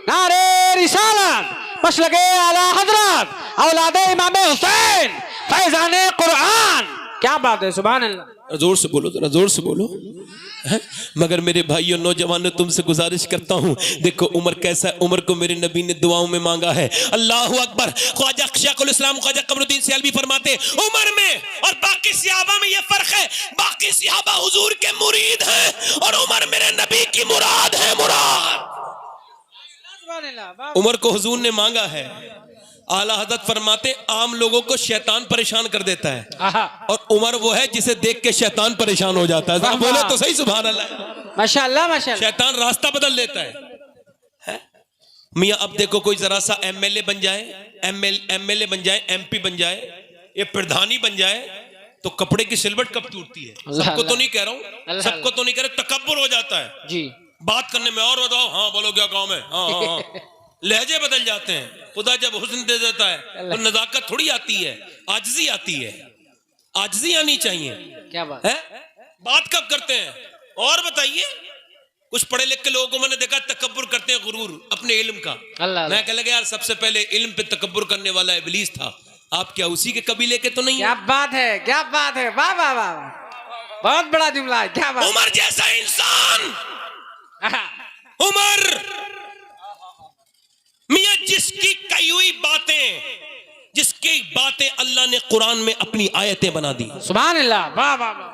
नारे रिसालत, मसलके आला हजरत, औलादे इमाम हुसैन, फैजाने कुरान। क्या बात है, सुभान अल्लाह। जोर से बोलो, जरा जोर से बोलो। है? मगर मेरे भाइयों, नौजवानों, तुमसे गुजारिश करता हूं, देखो उमर कैसा है। उमर को मेरे नबी ने दुआओं में मांगा है। अल्लाह अकबर। ख्वाजा शेखुल इस्लाम ख्वाजा कमरुद्दीन सियालवी फरमाते, उमर में और बाकी सहाबा में यह फर्क है, बाकी सहाबा हुजूर के मुरीद हैं और उमर मेरे नबी की मुराद है। मुराद उमर को हुजूर ने मांगा है। आला हज़रत फरमाते, आम लोगों को शैतान परेशान कर देता है और उमर वो है जिसे देख के शैतान परेशान हो जाता है। बोलो तो सही, सुभान अल्लाह, माशाअल्लाह माशाअल्लाह। शैतान रास्ता बदल देता है? मियाँ अब देखो, कोई जरा सा एमएलए बन जाए, एमएलए बन जाए, एमपी बन जाए, ये प्रधानी बन जाए तो कपड़े की सिलवट कब टूटती है? सबको तो नहीं कह रहा हूँ, सबको तो नहीं कह रहा, तकब्बुर हो जाता है जी बात करने में। और बताओ, हाँ बोलो क्या काम है, हाँ हाँ लहजे बदल जाते हैं। खुदा जब हुस्न दे देता है तो नजाकत थोड़ी आती है, आजिज़ी आती है। आजिज़ी आनी चाहिए। क्या बात है? बात कब करते हैं? और बताइए, कुछ पढ़े लिखे लोगों को मैंने देखा तकब्बुर करते हैं, गुरूर अपने इल्म का। मैं कह लगा यार, सबसे पहले इल्म पे तकब्बुर करने वाला इब्लीस था, आप क्या उसी के कबीले के तो नहीं? क्या बात है, क्या बात है, वाह वाह वाह, बहुत बड़ा जुमला है। क्या बात। उमर जैसा इंसान, उमर मियां जिसकी कई हुई बातें, जिसकी बातें अल्लाह ने कुरान में अपनी आयतें बना दी। सुभान अल्लाह, वाह वाह वाह।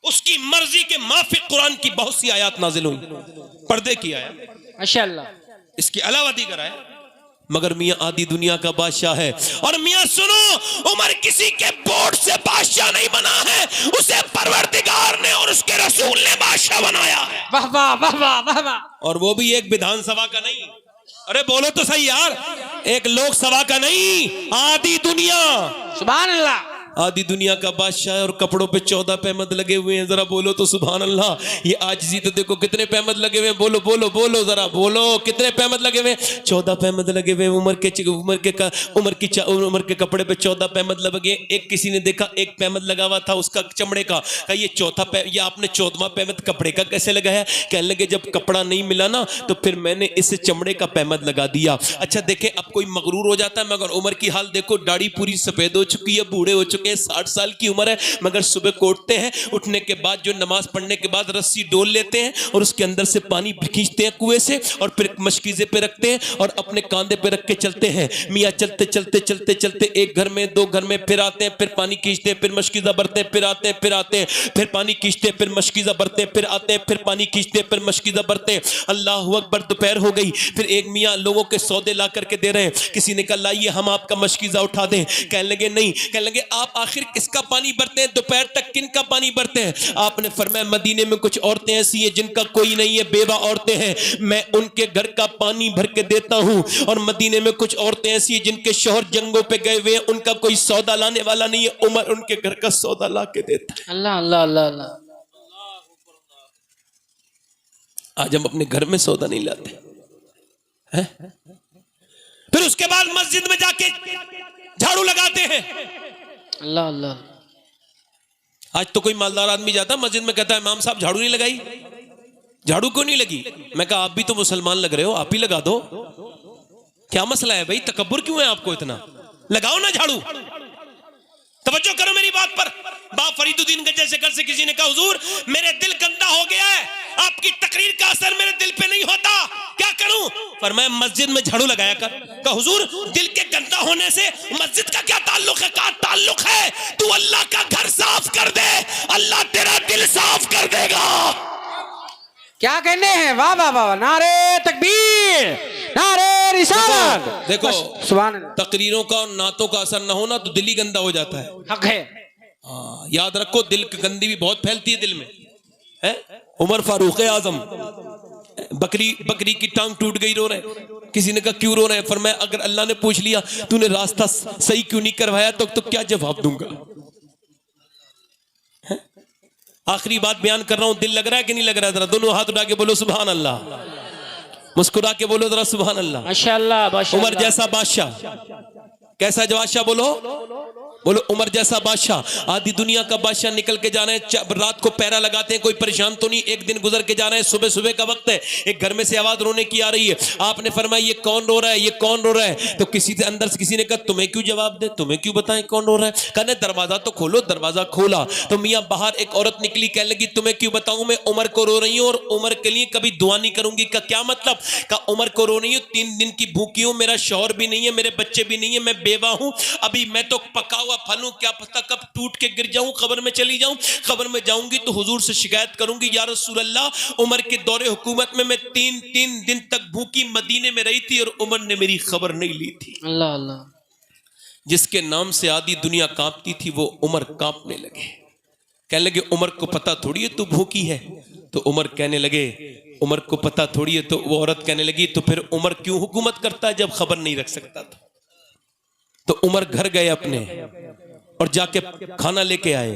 उसकी मर्जी के माफिक कुरान की बहुत सी आयत नाजिल हुई, पर्दे की आयत, माशाअल्लाह। इसके अलावा दीगर आयत। मगर मियां आदि दुनिया का बादशाह है। और मियां सुनो, उमर किसी के बोर्ड से बादशाह नहीं बना है, उसे परवरदिगार ने और उसके रसूल ने बादशाह बनाया है। वाह वाह वाह वाह वाह वाह। और वो भी एक विधानसभा का नहीं, अरे बोलो तो सही यार, एक लोकसभा का नहीं, आदि दुनिया। सुभान अल्लाह। आदि दुनिया का बादशाह है और कपड़ों पे 14 पैमद लगे हुए हैं। जरा बोलो तो सुभान अल्लाह। ये आजिज़ी तो देखो कितने पैमद लगे हुए हैं, बोलो बोलो बोलो, जरा बोलो कितने पैमद लगे हुए हैं? 14 पैमद लगे हुए हैं। उमर के कपड़े पे 14 पैमद लगे। एक किसी ने देखा एक पैमद लगा हुआ था उसका चमड़े का, कहा ये चौथा ये आपने 14वां पैमद कपड़े का कैसे लगाया? कहने लगे जब कपड़ा नहीं मिला ना तो फिर मैंने इस चमड़े का पैमद लगा दिया। अच्छा देखें, अब कोई मगरूर हो जाता है, मगर उमर की हाल देखो, दाढ़ी पूरी सफेद हो चुकी है, बूढ़े हो चुके, 60 साल की उम्र है, मगर सुबह कोटते हैं, उठने के बाद जो नमाज पढ़ने के बाद रस्सी डोल लेते हैं और उसके अंदर से पानी खींचते हैं कुएं से और फिर मशकीजे पे रखते हैं और अपने कांधे पे रख के चलते हैं। मियाँ चलते चलते चलते चलते एक घर में दो घर में फिर आते हैं, फिर पानी खींचते हैं, फिर मशकीजा भरते हैं, फिर आते हैं, फिर आते हैं, फिर पानी खींचते हैं, फिर मशकीजा भरते हैं, फिर आते हैं, फिर पानी खींचते हैं, फिर मशकीजा भरते हैं। अल्लाह अकबर। दोपहर हो गई, फिर एक मियाँ लोगों के सौदे ला करके दे रहे हैं। किसी ने कहा लाइए हम आपका मशकीजा उठा दें। कहने लगे नहीं। कहने लगे आप आखिर किसका पानी भरते हैं? दोपहर तक किन का पानी भरते हैं? आपने फरमाया मदीने में कुछ औरतें ऐसी हैं जिनका कोई नहीं है, बेवा औरतें हैं, मैं उनके घर का पानी भर के देता हूं। और मदीने में कुछ औरतें ऐसी हैं जिनके शौहर जंगों पे गए हुए हैं, उनका कोई सौदा लाने वाला नहीं है, उमर उनके घर का सौदा ला के देता है। अल्लाह अल्लाह अल्लाह अल्लाह। आज हम अपने घर में सौदा नहीं लाते हैं? फिर उसके बाद मस्जिद में जाके झाड़ू लगाते हैं। अल्लाह अल्लाह। आज तो कोई मालदार आदमी जाता मस्जिद में, कहता है इमाम साहब झाड़ू नहीं लगाई, झाड़ू क्यों नहीं लगी? मैं कहा आप भी तो मुसलमान लग रहे हो, आप ही लगा दो, क्या मसला है भाई, तकब्बुर क्यों है आपको इतना? लगाओ ना झाड़ू। तवज्जो करो मेरी बात पर। बाप फरीदुद्दीन गंज से से किसी ने कहा हुजूर मेरे दिल गंदा हो गया है, आपकी तकरीर का असर मेरे दिल पे नहीं होता, क्या करूं? फरमाया मस्जिद में झाड़ू लगाया कर। कहा हुजूर दिल के गंदा होने से मस्जिद का क्या ताल्लुक है? कहा ताल्लुक है, तू अल्लाह का घर साफ कर दे, अल्लाह तेरा दिल साफ कर देगा। क्या कहने हैं? वाह वाह वाह, नारे तकबीर, नारे रिसालत। देखो सुभान अल्लाह। तकरीरों का और नातों का असर ना होना तो दिल ही गंदा हो जाता है। हक है। हाँ, याद रखो, दिल की गंदी भी बहुत फैलती है दिल में, है? उमर फारूक आजम बकरी की टांग टूट गई, रो रहे। किसी ने कहा क्यों रो रहे? फरमाया अगर अल्लाह ने पूछ लिया तूने रास्ता सही क्यों नहीं करवाया तो क्या जवाब दूंगा? आखिरी बात बयान कर रहा हूं, दिल लग रहा है कि नहीं लग रहा है? जरा दोनों हाथ उठा के बोलो सुभान अल्लाह, मुस्कुरा के बोलो जरा सुभान अल्लाह। माशाअल्लाह। उमर जैसा बादशाह, कैसा बादशाह? बोलो उमर जैसा बादशाह। आधी दुनिया का बादशाह निकल के जा रहे हैं, रात को पहरा लगाते हैं, कोई परेशान तो नहीं। एक दिन गुजर के जा रहे हैं, सुबह सुबह का वक्त है, एक घर में से आवाज रोने की आ रही है। आपने फरमाया ये कौन रो रहा है, ये कौन रो रहा है? तो किसी से अंदर से किसी ने कहा तुम्हें क्यों जवाब दे, तुम्हें क्यों बताएं कौन रो रहा है? कहने दरवाजा तो खोलो। दरवाजा खोला तो मियां बाहर एक औरत निकली, कहने लगी तुम्हें क्यों बताऊं, मैं उमर को रो रही हूं और उमर के लिए कभी दुआ नहीं करूंगी। का क्या मतलब? का उमर को रो रही हूं, 3 दिन की भूखी हूं, मेरा शौहर भी नहीं है, मेरे बच्चे भी नहीं है, मैं बेवा हूं, अभी मैं तो पका हुआ फल हूं, क्या पता कब टूट के गिर जाऊं, खबर में चली जाऊं। खबर में जाऊंगी तो हुजूर से शिकायत करूंगी, या रसूल अल्लाह उमर के दौरे हुकूमत में मैं 3 दिन तक भूखी मदीने में रही थी और उमर ने मेरी खबर नहीं ली थी। अल्लाह अल्लाह। जिसके नाम से आधी दुनिया कांपती थी वो उमर कांपने लगे। कहने लगे उमर को पता थोड़ी है तू भूखी है? तो उमर कहने लगे उमर को पता थोड़ी है। तो वो औरत कहने लगी तो फिर उमर क्यों हुकूमत करता है जब खबर नहीं रख सकता? तो उमर घर गए अपने और जाके खाना लेके आए,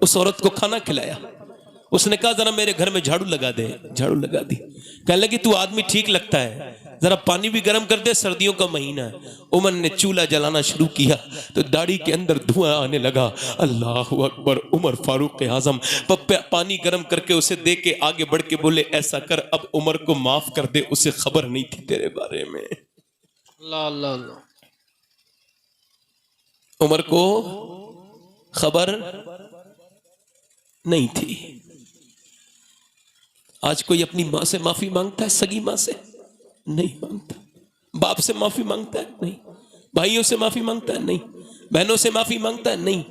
उस औरत को खाना खिलाया। उसने कहा जरा मेरे घर में झाड़ू लगा दे, झाड़ू लगा दी। कहने लगी तू आदमी ठीक लगता है, जरा पानी भी गर्म कर दे, सर्दियों का महीना है। उमर ने चूल्हा जलाना शुरू किया तो दाढ़ी के अंदर धुआं आने लगा। अल्लाह अकबर। उमर फारूक आजम पानी गर्म करके उसे दे के आगे बढ़ के बोले ऐसा कर अब उमर को माफ कर दे, उसे खबर नहीं थी तेरे बारे में। अल्लाह अल्लाह अल्लाह। उमर को खबर नहीं थी। आज कोई अपनी मां से माफी मांगता है? सगी मां से नहीं मांगता। बाप से माफी मांगता है? नहीं। भाइयों से माफी मांगता है? नहीं। बहनों से माफी मांगता है? नहीं।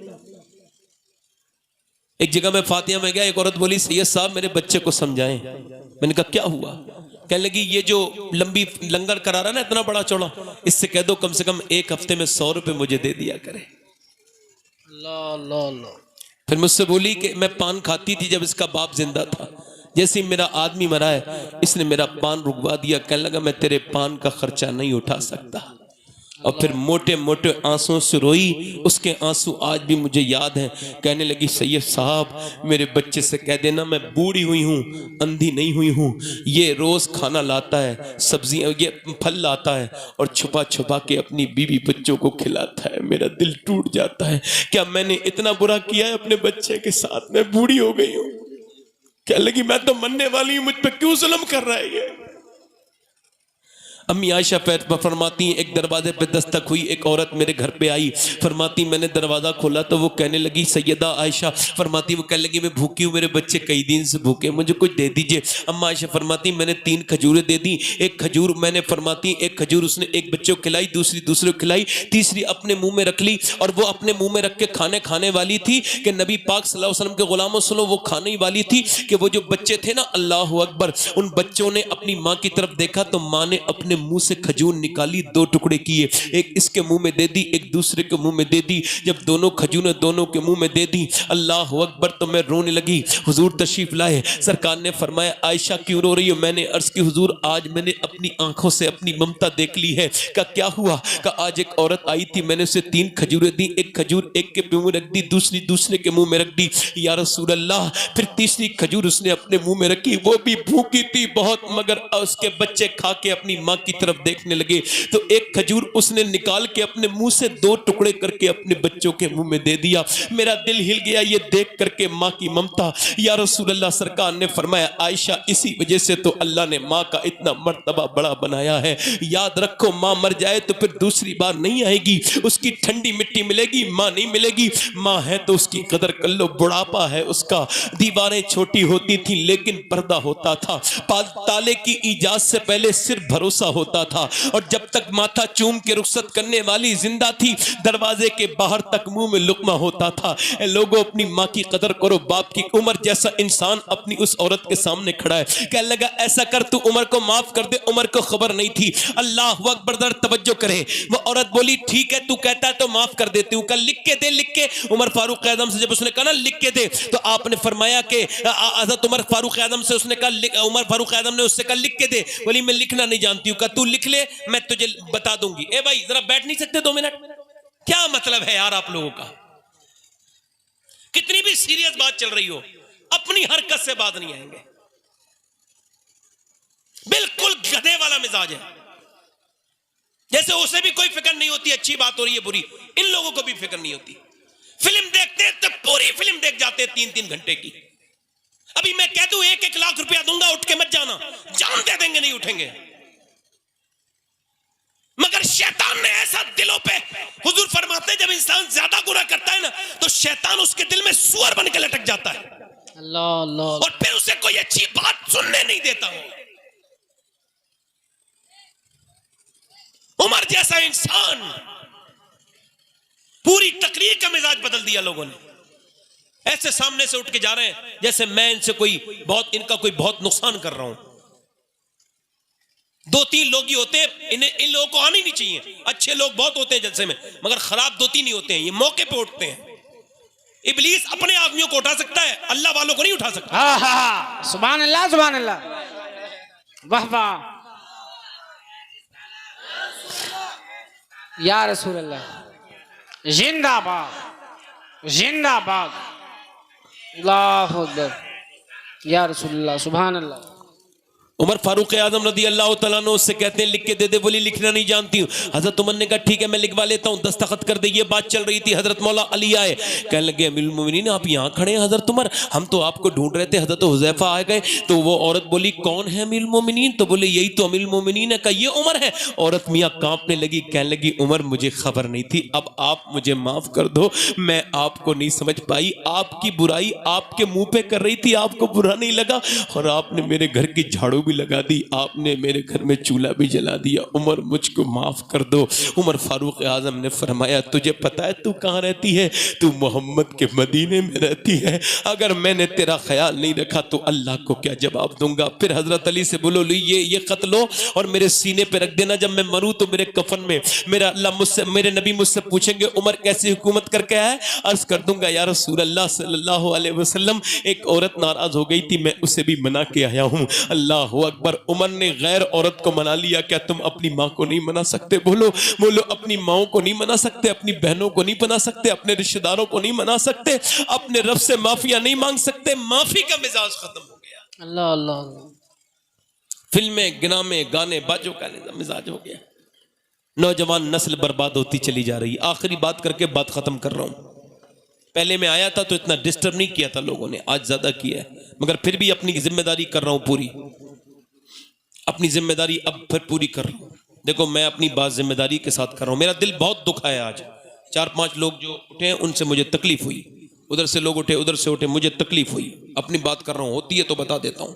एक जगह मैं फातिहा में गया, एक औरत बोली सैयद साहब मेरे बच्चे को समझाएं। मैंने कहा क्या हुआ? कहने लगी ये जो लंबी लंगर करा रहा है ना इतना बड़ा चौड़ा, इससे कह दो कम से कम 1 हफ्ते में 100 रुपए मुझे दे दिया करे। अल्लाह अल्लाह अल्लाह। फिर मुझसे बोली कि मैं पान खाती थी जब इसका बाप जिंदा था, जैसे ही मेरा आदमी मरा है इसने मेरा पान रुकवा दिया। कहने लगा मैं तेरे पान का खर्चा नहीं उठा सकता। और फिर मोटे मोटे आंसुओं से रोई, उसके आंसू आज भी मुझे याद हैं। कहने लगी सैयद साहब मेरे बच्चे से कह देना मैं बूढ़ी हुई हूँ, अंधी नहीं हुई हूँ, ये रोज खाना लाता है, सब्जियां ये फल लाता है और छुपा छुपा के अपनी बीवी बच्चों को खिलाता है। मेरा दिल टूट जाता है, क्या मैंने इतना बुरा किया है अपने बच्चे के साथ? मैं बूढ़ी हो गई हूँ। कहने लगी मैं तो मरने वाली हूँ, मुझ पर क्यों जुल्म कर रहा है ये? अम्मी आयशा फरमाती एक दरवाजे पे दस्तक हुई, एक औरत मेरे घर पे आई। फरमाती मैंने दरवाजा खोला तो वो कहने लगी सैयदा आयशा, फरमाती वो कहने लगी मैं भूखी हूँ, मेरे बच्चे कई दिन से भूखे, मुझे कुछ दे दीजिए। अम्मा आयशा फरमाती मैंने 3 खजूरें दे दी। एक खजूर मैंने फरमाती एक खजूर उसने एक बच्चे को खिलाई, दूसरी दूसरे को खिलाई, तीसरी अपने मुंह में रख ली। और वो अपने मुंह में रख के खाने वाली थी कि नबी पाक सल्लल्लाहु अलैहि वसल्लम के गुलामों सुनो वो खाने ही वाली थी कि वो जो बच्चे थे ना, अल्लाह अकबर, उन बच्चों ने अपनी माँ की तरफ देखा तो माँ ने अपने मुंह से खजूर निकाली, 2 टुकड़े किए, एक इसके मुंह में दे दी, एक दूसरे के मुंह में दे दी। जब दोनों खजूरें दोनों के मुंह में दे दी, अल्लाह अकबर, तो मैं रोने लगी। हुजूर तशरीफ लाए, सरकार ने फरमाया आयशा क्यों रो रही हो? मैंने अर्ज की हुजूर आज मैंने अपनी आंखों से अपनी ममता देख ली है। का क्या हुआ? का आज एक औरत आई थी, मैंने उसे 3 खजूरें दी, एक खजूर एक के मुंह में रख दी, दूसरी दूसरे के मुंह में रख दी। या रसूल अल्लाह, फिर तीसरी खजूर उसने अपने मुंह में रखी, वो भी भूखी थी बहुत, मगर उसके बच्चे खा के अपनी माँ की की तरफ देखने लगे तो एक खजूर उसने निकाल के अपने मुंह से 2 टुकड़े करके अपने बच्चों के मुंह में दे दिया। मेरा दिल हिल गया ये देख करके, माँ की ममता। या रसूल अल्लाह, सरकार ने फरमाया आयशा, इसी वजह से तो अल्लाह ने माँ का इतना मर्तबा बड़ा बनाया है। याद रखो, माँ मर जाए तो फिर दूसरी बार नहीं आएगी, उसकी ठंडी मिट्टी मिलेगी, माँ नहीं मिलेगी। माँ है तो उसकी कदर कर लो। बुढ़ापा है उसका, दीवारें छोटी होती थी लेकिन पर्दा होता था। ताले की इजाजत से पहले सिर्फ भरोसा होता था, और जब तक माथा चूम के रुखसत करने वाली जिंदा थी, दरवाजे के बाहर तक मुंह में लुकमा होता था। ए लोगों, अपनी माँ की कदर करो। बाप की उम्र जैसा इंसान अपनी उस औरत के सामने खड़ा है, कहने लगा ऐसा कर, तू उमर को माफ कर दे। उमर को खबर नहीं थी। अल्लाह अकबर, दर तवज्जो करे। वो औरत बोली ठीक है, तू कहता है तो माफ कर देती हूँ। कल लिख के दे, लिख के। उमर फारूक आजम से जब उसने कहा ना लिख के दे, तो आपने फरमाया कि हज़रत उमर फारूक आजम से उसने कहा, उमर फारूक आजम ने उससे कहा लिख के दे। बोली मैं लिखना नहीं जानती हूँ। कहा तू लिख ले, मैं तुझे बता दूंगी। ए भाई जरा बैठ नहीं सकते 2 मिनट? क्या मतलब है यार आप लोगों का? कितनी भी सीरियस बात चल रही हो, अपनी हरकत से बात नहीं आएंगे। बिल्कुल गधे वाला मिजाज है, जैसे उसे भी कोई फिक्र नहीं होती अच्छी बात हो रही है बुरी। इन लोगों को भी फिक्र नहीं होती। फिल्म देखते हैं तो पूरी फिल्म देख जाते हैं 3-3 घंटे की। अभी मैं कह दूं 1-1 लाख रुपया दूंगा, उठ के मत जाना, जान दे देंगे, नहीं उठेंगे। मगर शैतान ने ऐसा दिलों पे, हुजूर फरमाते हैं जब इंसान ज्यादा गुनाह करता है ना, तो शैतान उसके दिल में सुअर बन के लटक जाता है। अल्लाह अल्लाह। और फिर उसे कोई अच्छी बात सुनने नहीं देता हो। उमर जैसा इंसान, पूरी तकरीर का मिजाज बदल दिया लोगों ने। ऐसे सामने से उठ के जा रहे हैं जैसे मैं इनसे इनका कोई बहुत नुकसान कर रहा हूं। 2-3 लोग ही होते हैं, इन लोगों को आने नहीं चाहिए। अच्छे लोग बहुत होते हैं जलसे में, मगर खराब 2-3 ही होते हैं। ये मौके पे उठते हैं। इब्लीस अपने आदमियों को उठा सकता है, अल्लाह वालों को नहीं उठा सकता। सुभान अल्लाह, सुभान अल्लाह, वाह वाह, या रसूल अल्लाह, जिंदाबाद जिंदाबाद, अल्लाहु अकबर, या रसूल अल्लाह, सुभान अल्लाह। उमर फारूक आजम रदी अल्लाह तआला अन्हु उससे कहते हैं लिख के दे दे। बोली लिखना नहीं जानती हूँ। हजरत उमर ने कहा ठीक है मैं लिखवा लेता हूँ, दस्तखत कर दे। ये बात चल रही थी, हजरत मौला अली आए, कहने लगे अमीरुल मोमिनीन आप यहाँ खड़े हैं हजरत उमर, हम तो आपको ढूंढ रहे थे। हजरत हुज़ैफा आ गए तो वो औरत बोली कौन है अमीरुल मोमिनीन? तो बोले यही तो अमीरुल मोमिनीन है। कहा ये उमर है? औरत मियाँ कांपने लगी, कहने लगी उमर मुझे खबर नहीं थी, अब आप मुझे माफ कर दो, मैं आपको नहीं समझ पाई। आपकी बुराई आपके मुंह पे कर रही थी, आपको बुरा नहीं लगा, और आपने मेरे घर की झाड़ू भी लगा दी, आपने मेरे घर में चूल्हा भी जला दिया। उमर मुझको माफ कर दो। उमर फारूक आजम ने फरमाया तुझे पता है तू कहाँ रहती है? तू मोहम्मद के मदीने में रहती है। अगर मैंने तेरा ख्याल नहीं रखा तो अल्लाह को क्या जवाब दूंगा? फिर हजरत अली से बोलो ये खत लो और मेरे सीने पे रख देना, जब मैं मरूं तो मेरे कफन में मेरा अल्लाह मुझसे, मेरे नबी मुझसे पूछेंगे उमर कैसी हुकूमत करके आया? अर्ज कर दूंगा या रसूल अल्लाह सल्लल्लाहु अलैहि वसल्लम एक औरत नाराज हो गई थी, मैं उसे भी मना के आया हूं। अल्लाह अकबर। उमर ने गैर औरत को मना लिया, क्या तुम अपनी माँ को नहीं मना सकते? बोलो बोलो, अपनी माओ को नहीं मना सकते, अपनी बहनों को नहीं मना सकते, अपने रिश्तेदारों को नहीं मना सकते, अपने रब से माफिया नहीं मांग सकते? माफी का मिजाज खत्म हो गया। अल्लाह अल्लाह। फिल्में गिनामे गाने बाजों का मिजाज हो गया। नौजवान नस्ल बर्बाद होती चली जा रही। आखिरी बात करके बात खत्म कर रहा हूं। पहले मैं आया था तो इतना डिस्टर्ब नहीं किया था लोगों ने, आज ज्यादा किया है, मगर फिर भी अपनी जिम्मेदारी कर रहा हूं पूरी। अपनी जिम्मेदारी अब फिर पूरी कर रहा हूं। देखो मैं अपनी बात जिम्मेदारी के साथ कर रहा हूं। मेरा दिल बहुत दुखा है आज। 4-5 लोग जो उठे हैं उनसे मुझे तकलीफ हुई, उधर से लोग उठे, उधर से उठे, मुझे तकलीफ हुई। अपनी बात कर रहा हूं, होती है तो बता देता हूं,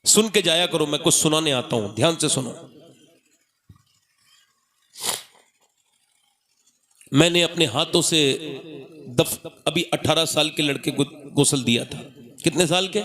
सुन के जाया करो, मैं कुछ सुनाने आता हूं, ध्यान से सुनो। मैंने अपने हाथों से अभी 18 साल के लड़के को गुस्ल दिया था। कितने साल के?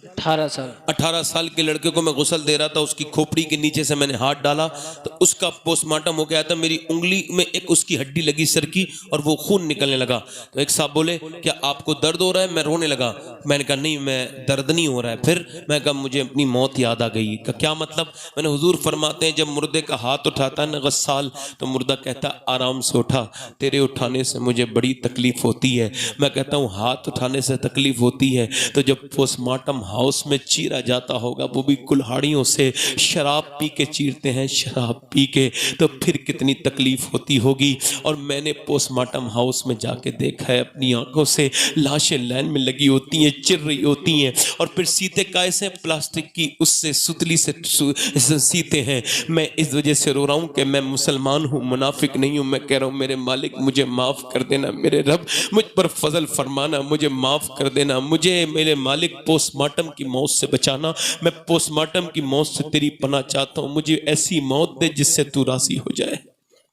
18 साल। 18 साल के लड़के को मैं गुस्ल दे रहा था, उसकी खोपड़ी के नीचे से मैंने हाथ डाला तो उसका पोस्टमार्टम हो गया था। मेरी उंगली में एक उसकी हड्डी लगी सर की और वो खून निकलने लगा। तो एक साहब बोले क्या आपको दर्द हो रहा है? मैं रोने लगा। मैंने कहा नहीं, मैं दर्द नहीं हो रहा है। फिर मैं कहा मुझे अपनी मौत याद आ गई। का क्या मतलब? मैंने हुजूर फरमाते हैं जब मुर्दे का हाथ उठाता है ना गस्साल, तो मुर्दा कहता आराम से उठा, तेरे उठाने से मुझे बड़ी तकलीफ होती है। मैं कहता हूँ हाथ उठाने से तकलीफ होती है तो जब पोस्टमार्टम हाउस हाउस में चीरा जाता होगा, वो भी कुल्हाड़ियों से शराब पी के चीरते हैं, शराब पी के, तो फिर कितनी तकलीफ होती होगी। और मैंने पोस्टमार्टम हाउस में जाके देखा है अपनी आंखों से, लाशें लाइन में लगी होती हैं, चिर रही होती हैं, और फिर सीते कैसे प्लास्टिक की उससे सुतली से सीते हैं। मैं इस वजह से रो रहा हूं कि मैं मुसलमान हूं, मुनाफिक नहीं हूं। मैं कह रहा हूं मेरे मालिक मुझे माफ कर देना, मेरे रब मुझ पर फजल फरमाना, मुझे माफ कर देना, मुझे मेरे मालिक पोस्टमार्टम की मौत से बचाना। मैं पोस्टमार्टम की मौत से तेरी पनाह चाहता हूं, मुझे ऐसी मौत दे जिससे तू राजी हो जाए।